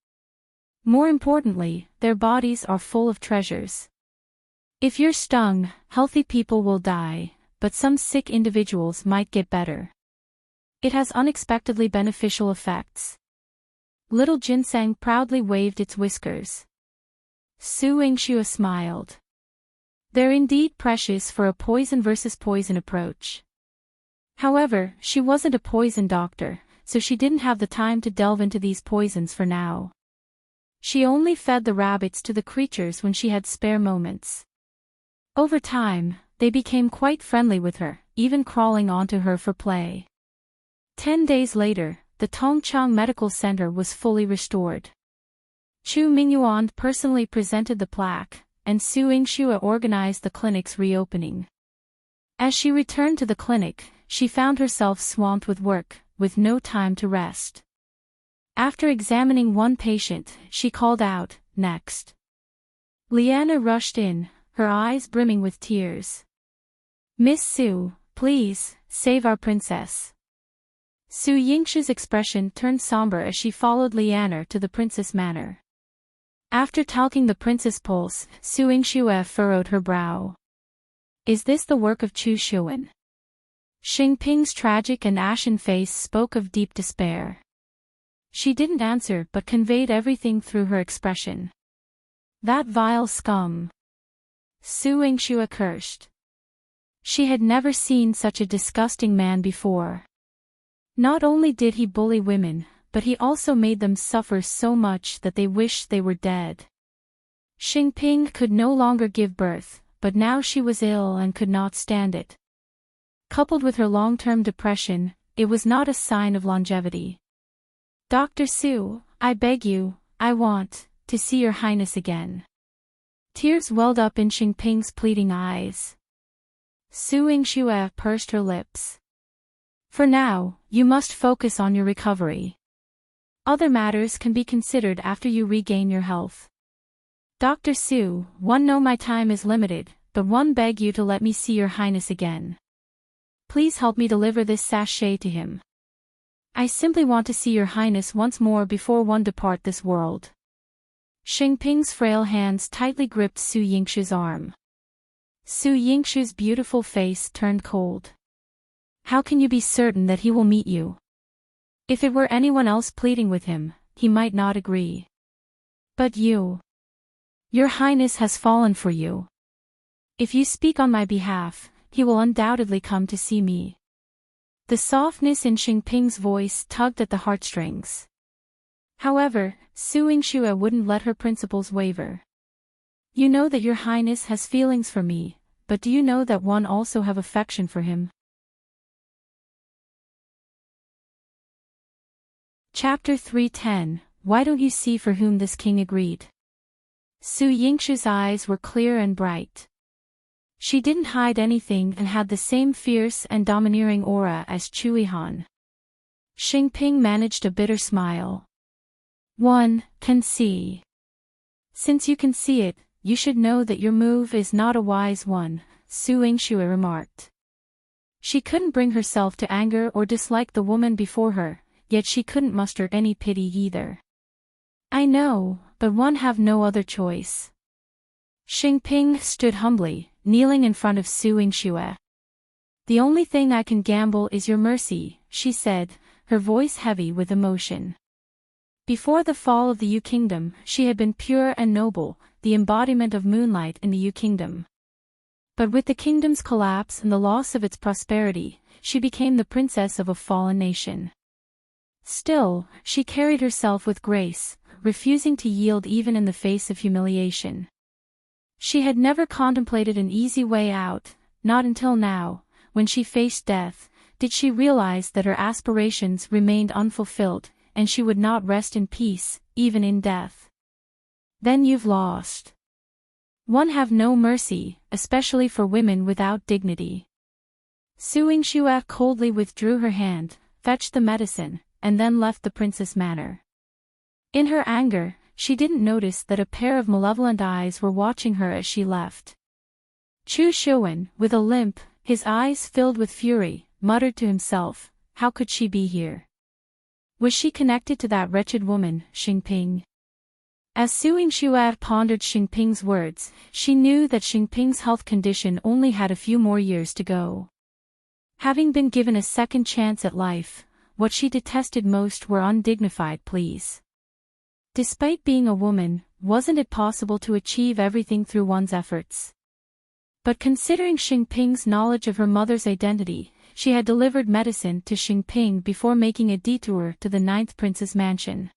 More importantly, their bodies are full of treasures. If you're stung, healthy people will die, but some sick individuals might get better. It has unexpectedly beneficial effects. Little ginseng proudly waved its whiskers. Su Yingxue smiled. They're indeed precious for a poison versus poison approach. However, she wasn't a poison doctor, so she didn't have the time to delve into these poisons for now. She only fed the rabbits to the creatures when she had spare moments. Over time, they became quite friendly with her, even crawling onto her for play. 10 days later, the Tongchang Medical Center was fully restored. Chu Mingyuan personally presented the plaque, and Su Yingxue organized the clinic's reopening. As she returned to the clinic, she found herself swamped with work, with no time to rest. After examining one patient, she called out, "Next." Liang rushed in, her eyes brimming with tears. "Miss Su, please, save our princess." Su Yingxue's expression turned somber as she followed Liang to the princess manor. After talking the princess' pulse, Su Yingxue furrowed her brow. "Is this the work of Chu Xiuwen?" Xingping's tragic and ashen face spoke of deep despair. She didn't answer but conveyed everything through her expression. "That vile scum!" Su Yingxue cursed. She had never seen such a disgusting man before. Not only did he bully women, but he also made them suffer so much that they wished they were dead. Xingping could no longer give birth, but now she was ill and could not stand it. Coupled with her long-term depression, it was not a sign of longevity. "Dr. Su, I beg you, I want to see your Highness again." Tears welled up in Xingping's pleading eyes. Su Yingxue pursed her lips. "For now, you must focus on your recovery. Other matters can be considered after you regain your health. Dr. Su, one know my time is limited, but one beg you to let me see your Highness again. Please help me deliver this sachet to him. I simply want to see your Highness once more before one depart this world." Xingping's frail hands tightly gripped Su Yingxue's arm. Su Yingxue's beautiful face turned cold. "How can you be certain that he will meet you? If it were anyone else pleading with him, he might not agree. But you. Your Highness has fallen for you. If you speak on my behalf, he will undoubtedly come to see me." The softness in Xingping's voice tugged at the heartstrings. However, Su Yingxue wouldn't let her principles waver. "You know that your Highness has feelings for me, but do you know that one also have affection for him?" Chapter 310, Why don't you see for whom this king agreed? Su Yingxue's eyes were clear and bright. She didn't hide anything and had the same fierce and domineering aura as Yihan. Xingping managed a bitter smile. "One can see. Since you can see it, you should know that your move is not a wise one," Su Yingxue remarked. She couldn't bring herself to anger or dislike the woman before her, yet she couldn't muster any pity either. "I know, but one have no other choice." Xingping stood humbly, kneeling in front of Su Yingxue. "The only thing I can gamble is your mercy," she said, her voice heavy with emotion. Before the fall of the Yu Kingdom, she had been pure and noble, the embodiment of moonlight in the Yu Kingdom. But with the kingdom's collapse and the loss of its prosperity, she became the princess of a fallen nation. Still, she carried herself with grace, refusing to yield even in the face of humiliation. She had never contemplated an easy way out, not until now, when she faced death, did she realize that her aspirations remained unfulfilled, and she would not rest in peace, even in death. "Then you've lost. One have no mercy, especially for women without dignity." Su Yingxue coldly withdrew her hand, fetched the medicine, and then left the princess manor. In her anger, she didn't notice that a pair of malevolent eyes were watching her as she left. Chu Xiuwen, with a limp, his eyes filled with fury, muttered to himself, "How could she be here? Was she connected to that wretched woman, Xingping?" As Su Yingxue pondered Xingping's words, she knew that Xingping's health condition only had a few more years to go. Having been given a second chance at life, what she detested most were undignified pleas. Despite being a woman, wasn't it possible to achieve everything through one's efforts? But considering Xingping's knowledge of her mother's identity, she had delivered medicine to Xingping before making a detour to the 9th prince's mansion.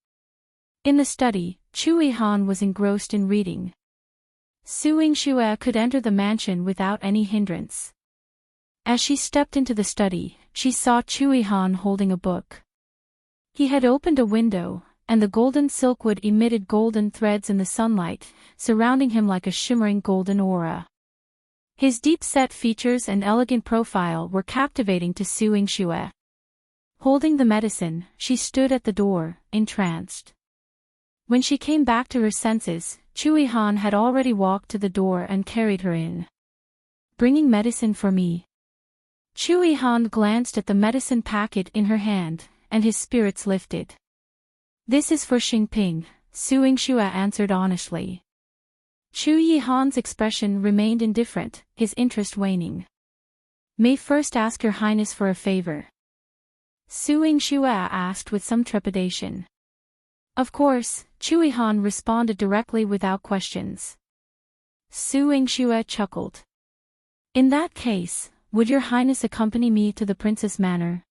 In the study, Yihan was engrossed in reading. Su Yingxue could enter the mansion without any hindrance. As she stepped into the study, she saw Yihan holding a book. He had opened a window, and the golden silkwood emitted golden threads in the sunlight, surrounding him like a shimmering golden aura. His deep-set features and elegant profile were captivating to Su Yingxue. Holding the medicine, she stood at the door, entranced. When she came back to her senses, Yihan had already walked to the door and carried her in. "Bringing medicine for me." Yihan glanced at the medicine packet in her hand, and his spirits lifted. "This is for Xingping," Su Yingxue answered honestly. Yihan's expression remained indifferent, his interest waning. "May first ask your Highness for a favor?" Su Yingxue asked with some trepidation. "Of course," Yihan responded directly without questions. Su Yingxue chuckled. "In that case, would your Highness accompany me to the Princess Manor?"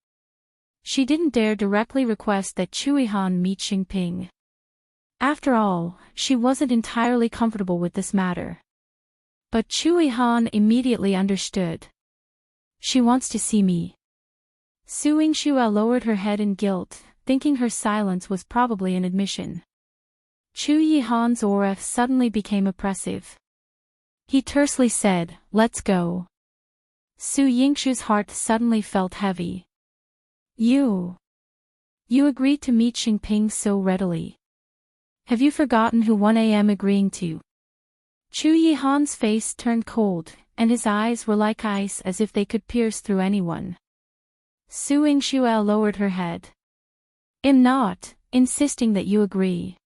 She didn't dare directly request that Yihan meet Xingping. After all, she wasn't entirely comfortable with this matter. But Yihan immediately understood. "She wants to see me." Su Yingxue lowered her head in guilt, thinking her silence was probably an admission. Yihan's aura suddenly became oppressive. He tersely said, "Let's go." Su Yingxue's heart suddenly felt heavy. You agreed to meet Xingping so readily. Have you forgotten who I am agreeing to?" Yihan's face turned cold, and his eyes were like ice as if they could pierce through anyone. Su Yingxue lowered her head. "I'm not insisting that you agree.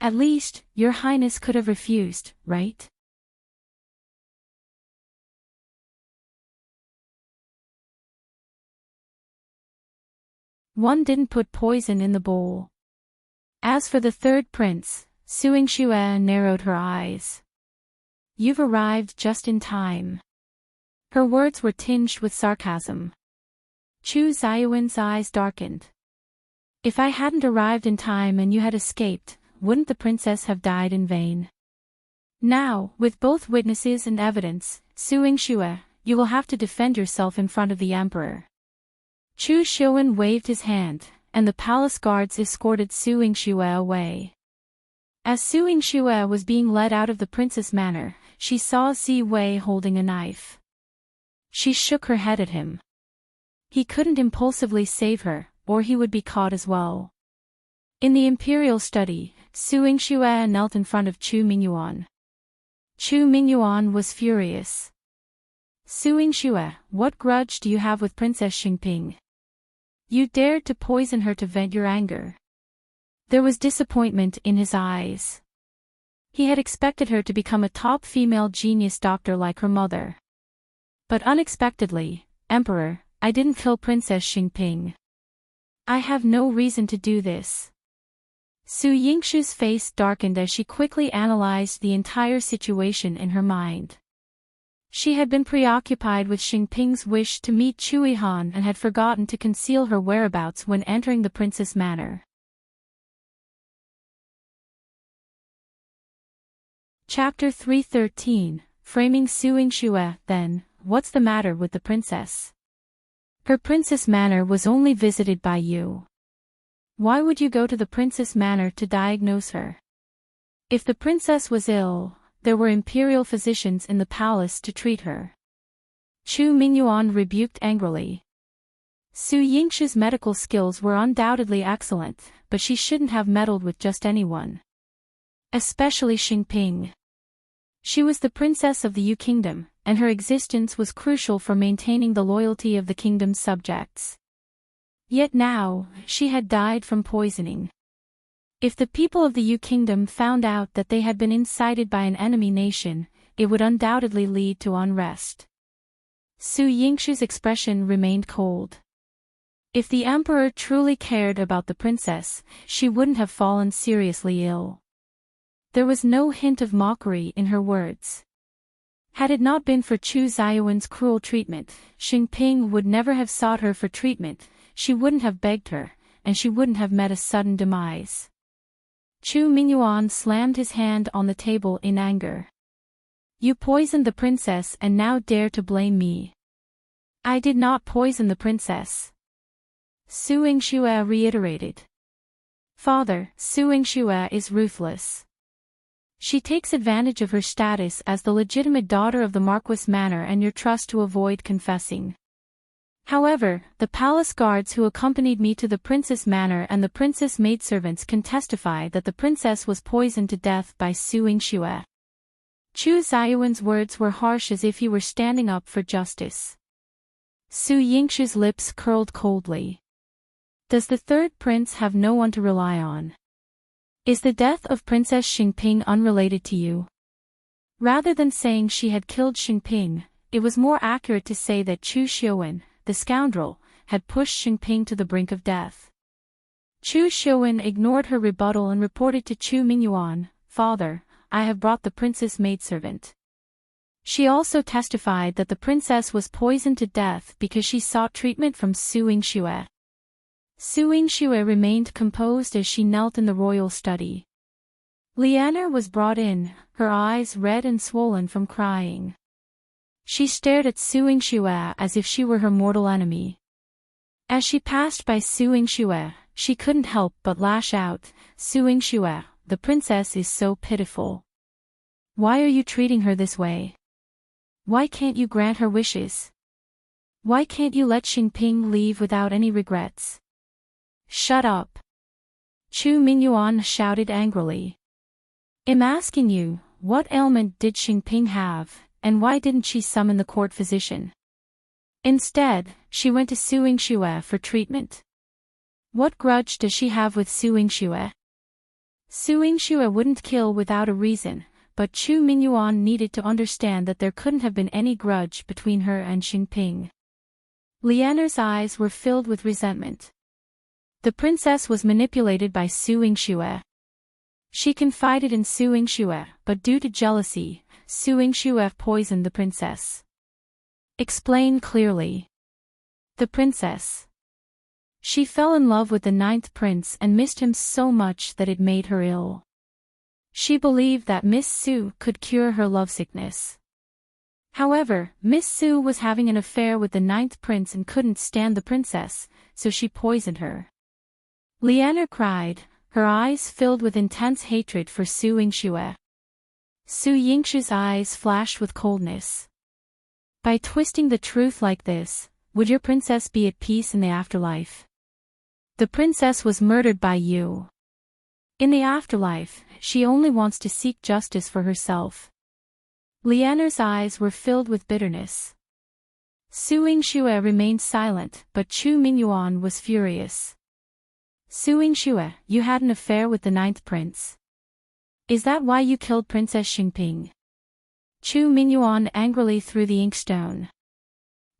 At least, your Highness could have refused, right?" One didn't put poison in the bowl. As for the third prince, Su Yingxue narrowed her eyes. "You've arrived just in time." Her words were tinged with sarcasm. Xiuwen's eyes darkened. "If I hadn't arrived in time and you had escaped, wouldn't the princess have died in vain? Now, with both witnesses and evidence, Su Yingxue, you will have to defend yourself in front of the emperor." Xiuwen waved his hand, and the palace guards escorted Su Yingxue away. As Su Yingxue was being led out of the princess manor, she saw Xiuwen holding a knife. She shook her head at him. He couldn't impulsively save her, or he would be caught as well. In the imperial study, Su Yingxue knelt in front of Chu Mingyuan. Chu Mingyuan was furious. "Su Yingxue, what grudge do you have with Princess Xingping? You dared to poison her to vent your anger." There was disappointment in his eyes. He had expected her to become a top female genius doctor like her mother. But unexpectedly, "Emperor, I didn't kill Princess Xingping. I have no reason to do this." Su Yingxue's face darkened as she quickly analyzed the entire situation in her mind. She had been preoccupied with Xingping's wish to meet Yihan and had forgotten to conceal her whereabouts when entering the princess manor. Chapter 313, Framing Su Yingxue. Then, what's the matter with the princess? Her princess manor was only visited by you. Why would you go to the princess manor to diagnose her? If the princess was ill, there were imperial physicians in the palace to treat her. Chu Mingyuan rebuked angrily. Su Yingxue's medical skills were undoubtedly excellent, but she shouldn't have meddled with just anyone. Especially Xingping. She was the princess of the Yu Kingdom, and her existence was crucial for maintaining the loyalty of the kingdom's subjects. Yet now, she had died from poisoning. If the people of the Yu Kingdom found out that they had been incited by an enemy nation, it would undoubtedly lead to unrest. Su Yingxue's expression remained cold. If the emperor truly cared about the princess, she wouldn't have fallen seriously ill. There was no hint of mockery in her words. Had it not been for Xiuwen's cruel treatment, Xingping would never have sought her for treatment, she wouldn't have begged her, and she wouldn't have met a sudden demise. Chu Mingyuan slammed his hand on the table in anger. You poisoned the princess and now dare to blame me. I did not poison the princess. Su Yingxue reiterated. Father, Su Yingxue is ruthless. She takes advantage of her status as the legitimate daughter of the Marquis manor and your trust to avoid confessing. However, the palace guards who accompanied me to the princess manor and the princess maidservants can testify that the princess was poisoned to death by Su Yingxue. Chu Xiuwen's words were harsh as if he were standing up for justice. Su Yingxue's lips curled coldly. Does the third prince have no one to rely on? Is the death of Princess Xingping unrelated to you? Rather than saying she had killed Xingping, it was more accurate to say that Chu Xiuwen, the scoundrel, had pushed Xingping to the brink of death. Chu Xiuwen ignored her rebuttal and reported to Chu Mingyuan, Father, I have brought the princess maidservant. She also testified that the princess was poisoned to death because she sought treatment from Su Yingxue. Su Yingxue remained composed as she knelt in the royal study. Liang was brought in, her eyes red and swollen from crying. She stared at Su Yingxue as if she were her mortal enemy. As she passed by Su Yingxue, she couldn't help but lash out, Su Yingxue, the princess is so pitiful. Why are you treating her this way? Why can't you grant her wishes? Why can't you let Xingping leave without any regrets? Shut up! Chu Mingyuan shouted angrily. I'm asking you, what ailment did Xingping have, and why didn't she summon the court physician? Instead, she went to Su Yingxue for treatment. What grudge does she have with Su Yingxue? Su Yingxue wouldn't kill without a reason, but Chu Mingyuan needed to understand that there couldn't have been any grudge between her and Xingping. Liang's eyes were filled with resentment. The princess was manipulated by Su Yingxue. She confided in Su Yingxue, but due to jealousy, Su Yingxue poisoned the princess. Explain clearly. The princess. She fell in love with the ninth prince and missed him so much that it made her ill. She believed that Miss Su could cure her lovesickness. However, Miss Su was having an affair with the ninth prince and couldn't stand the princess, so she poisoned her. Liang cried, her eyes filled with intense hatred for Su Yingxue. Su Yingxue's eyes flashed with coldness. By twisting the truth like this, would your princess be at peace in the afterlife? The princess was murdered by you. In the afterlife, she only wants to seek justice for herself. Liang's eyes were filled with bitterness. Su Yingxue remained silent, but Chu Mingyuan was furious. Su Yingxue, you had an affair with the ninth prince. Is that why you killed Princess Xingping? Chu Mingyuan angrily threw the inkstone.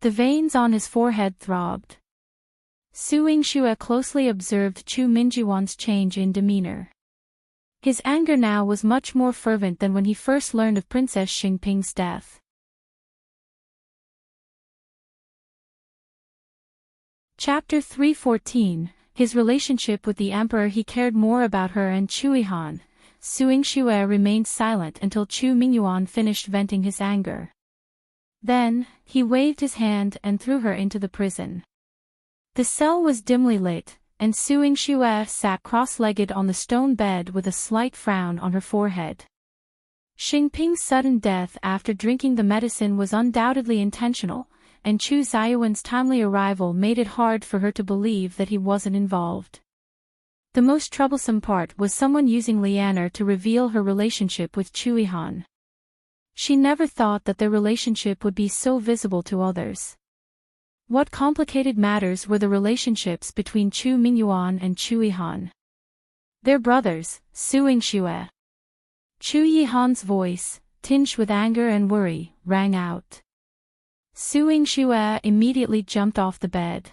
The veins on his forehead throbbed. Su Yingxue closely observed Chu Mingyuan's change in demeanor. His anger now was much more fervent than when he first learned of Princess Xingping's death. Chapter 314. His relationship with the emperor. He cared more about her and Chu Yihan. Su Yingxue remained silent until Chu Mingyuan finished venting his anger. Then, he waved his hand and threw her into the prison. The cell was dimly lit, and Su Yingxue sat cross-legged on the stone bed with a slight frown on her forehead. Xingping's sudden death after drinking the medicine was undoubtedly intentional, and Chu Xiuwen's timely arrival made it hard for her to believe that he wasn't involved. The most troublesome part was someone using Liang to reveal her relationship with Chu Yihan. She never thought that their relationship would be so visible to others. What complicated matters were the relationships between Chu Mingyuan and Chu Yihan. They're brothers, Su Yingxue. Chu Yihan's voice, tinged with anger and worry, rang out. Su Yingxue immediately jumped off the bed.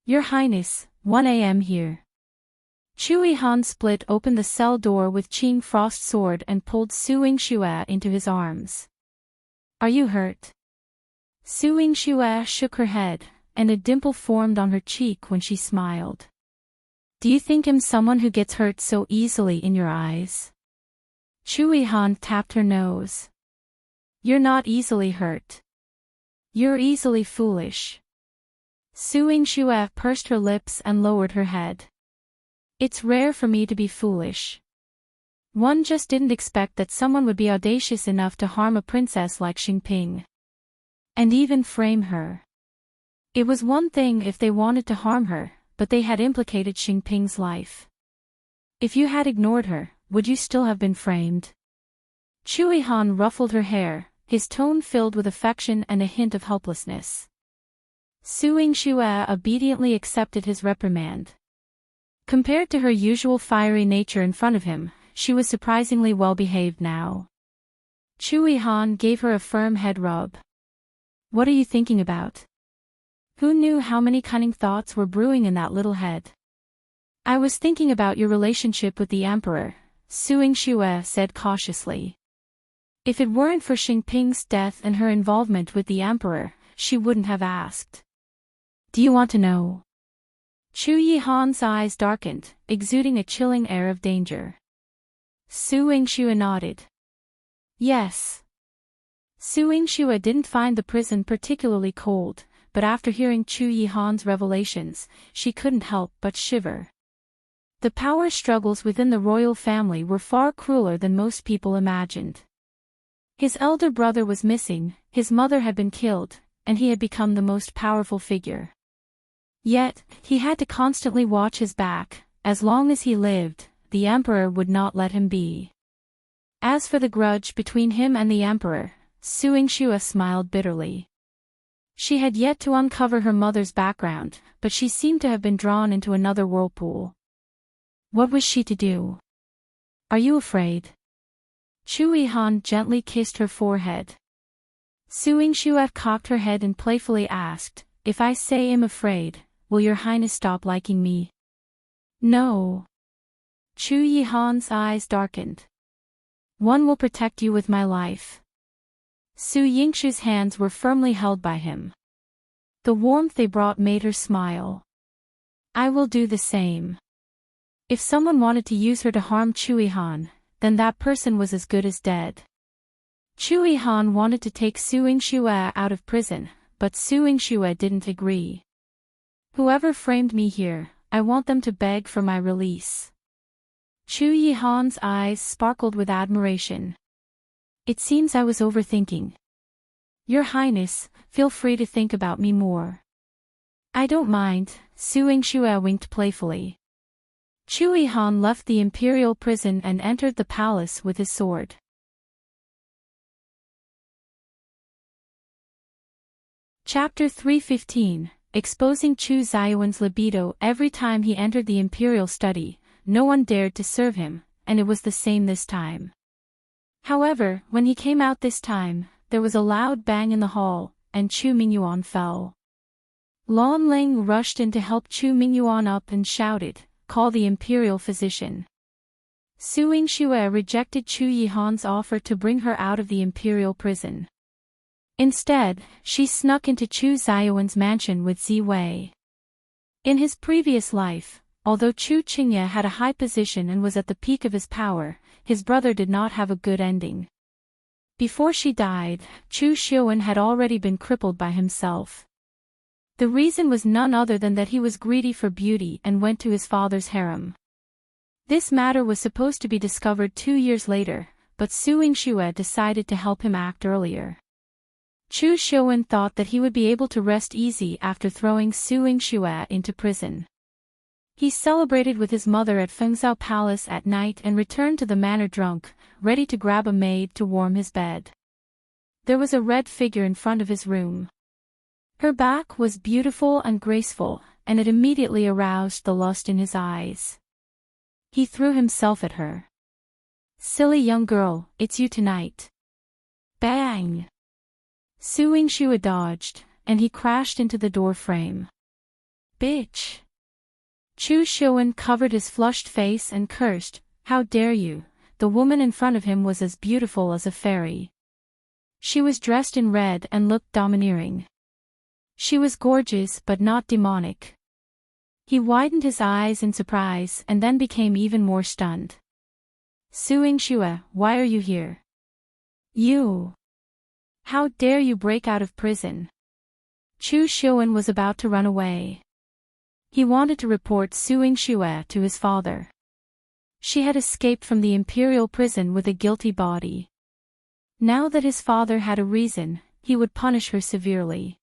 Your Highness, 1 a.m. here. Chu Yihan split open the cell door with Qing Frost sword and pulled Su Yingxue into his arms. Are you hurt? Su Yingxue shook her head, and a dimple formed on her cheek when she smiled. Do you think I'm someone who gets hurt so easily in your eyes? Chu Yihan tapped her nose. You're not easily hurt. You're easily foolish. Yingxue pursed her lips and lowered her head. It's rare for me to be foolish. One just didn't expect that someone would be audacious enough to harm a princess like Xingping. And even frame her. It was one thing if they wanted to harm her, but they had implicated Xingping's life. If you had ignored her, would you still have been framed? Yihan ruffled her hair, his tone filled with affection and a hint of helplessness. Yingxue obediently accepted his reprimand. Compared to her usual fiery nature in front of him, she was surprisingly well-behaved now. Yihan gave her a firm head rub. What are you thinking about? Who knew how many cunning thoughts were brewing in that little head? I was thinking about your relationship with the Emperor, Yingxue said cautiously. If it weren't for Xingping's death and her involvement with the Emperor, she wouldn't have asked. Do you want to know? Yihan's eyes darkened, exuding a chilling air of danger. Yingxue nodded. Yes. Yingxue didn't find the prison particularly cold, but after hearing Yihan's revelations, she couldn't help but shiver. The power struggles within the royal family were far crueler than most people imagined. His elder brother was missing, his mother had been killed, and he had become the most powerful figure. Yet, he had to constantly watch his back. As long as he lived, the Emperor would not let him be. As for the grudge between him and the Emperor, Yingxue smiled bitterly. She had yet to uncover her mother's background, but she seemed to have been drawn into another whirlpool. What was she to do? Are you afraid? Yihan gently kissed her forehead. Yingxue cocked her head and playfully asked, If I say I'm afraid, will your Highness stop liking me? No. Yihan's eyes darkened. One will protect you with my life. Yingxue's hands were firmly held by him. The warmth they brought made her smile. I will do the same. If someone wanted to use her to harm Yihan, then that person was as good as dead. Yihan wanted to take Yingxue out of prison, but Yingxue didn't agree. Whoever framed me here, I want them to beg for my release. Yihan's eyes sparkled with admiration. It seems I was overthinking. Your Highness, feel free to think about me more. I don't mind, Yingxue winked playfully. Yihan left the imperial prison and entered the palace with his sword. Chapter 315, Exposing Xiuwen's libido. Every time he entered the imperial study, no one dared to serve him, and it was the same this time. However, when he came out this time, there was a loud bang in the hall, and Chu Mingyuan fell. Lan Ling rushed in to help Chu Mingyuan up and shouted, Call the imperial physician. Yingxue rejected Yihan's offer to bring her out of the imperial prison. Instead, she snuck into Xiuwen's mansion with Ziwei. In his previous life, although Chu Qingye had a high position and was at the peak of his power, his brother did not have a good ending. Before she died, Xiuwen had already been crippled by himself. The reason was none other than that he was greedy for beauty and went to his father's harem. This matter was supposed to be discovered 2 years later, but Yingxue decided to help him act earlier. Xiuwen thought that he would be able to rest easy after throwing Yingxue into prison. He celebrated with his mother at Fengzhou Palace at night and returned to the manor drunk, ready to grab a maid to warm his bed. There was a red figure in front of his room. Her back was beautiful and graceful, and it immediately aroused the lust in his eyes. He threw himself at her. Silly young girl, it's you tonight. Bang! Yingxue dodged, and he crashed into the door frame. Bitch! Xiuwen covered his flushed face and cursed, How dare you? The woman in front of him was as beautiful as a fairy. She was dressed in red and looked domineering. She was gorgeous but not demonic. He widened his eyes in surprise and then became even more stunned. Yingxue, why are you here? You! How dare you break out of prison? Xiuwen was about to run away. He wanted to report Su Yingxue to his father. She had escaped from the imperial prison with a guilty body. Now that his father had a reason, he would punish her severely.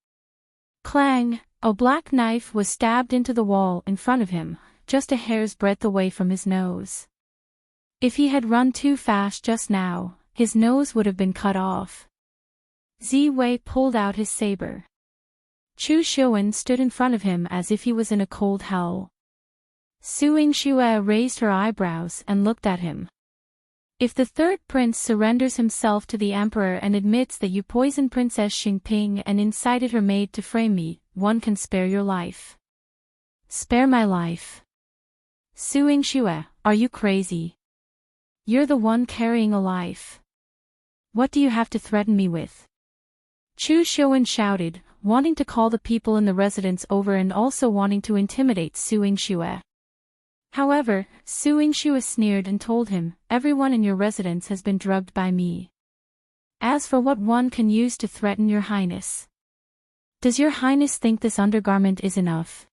Clang! A black knife was stabbed into the wall in front of him, just a hair's breadth away from his nose. If he had run too fast just now, his nose would have been cut off. Ziwei pulled out his saber. Xiuwen stood in front of him as if he was in a cold hell. Su Yingxue raised her eyebrows and looked at him. If the third prince surrenders himself to the emperor and admits that you poisoned Princess Xingping and incited her maid to frame me, one can spare your life. Spare my life. Su Yingxue, are you crazy? You're the one carrying a life. What do you have to threaten me with? Xiuwen shouted, wanting to call the people in the residence over and also wanting to intimidate Su Yingxue. However, Su Yingxue sneered and told him, everyone in your residence has been drugged by me. As for what one can use to threaten your highness. Does your highness think this undergarment is enough?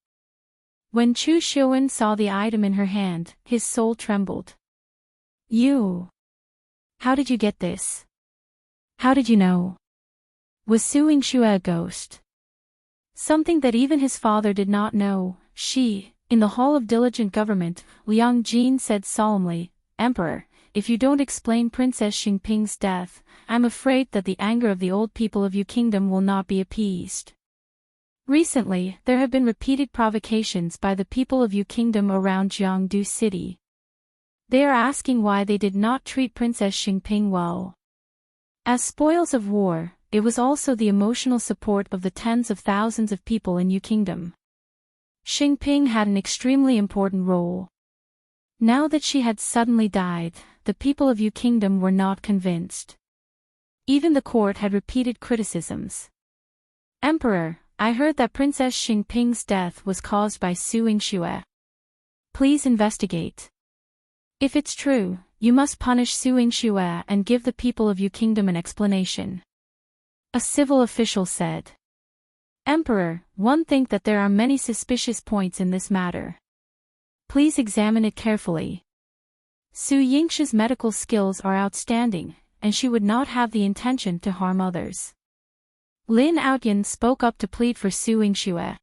When Xiuwen saw the item in her hand, his soul trembled. You! How did you get this? How did you know? Was Su Yingxue a ghost? Something that even his father did not know. In the Hall of Diligent Government, Liang said solemnly, Emperor, if you don't explain Princess Xingping's death, I'm afraid that the anger of the old people of Yu Kingdom will not be appeased. Recently, there have been repeated provocations by the people of Yu Kingdom around Jiangdu City. They are asking why they did not treat Princess Xingping well. As spoils of war, it was also the emotional support of the tens of thousands of people in Yu Kingdom. Xingping had an extremely important role. Now that she had suddenly died, the people of Yu Kingdom were not convinced. Even the court had repeated criticisms. Emperor, I heard that Princess Xingping's death was caused by Su Yingxue. Please investigate. If it's true, you must punish Su Yingxue and give the people of Yu Kingdom an explanation. A civil official said. Emperor, one think that there are many suspicious points in this matter. Please examine it carefully. Su Yingxue's medical skills are outstanding, and she would not have the intention to harm others. Lin Outyan spoke up to plead for Su Yingxue.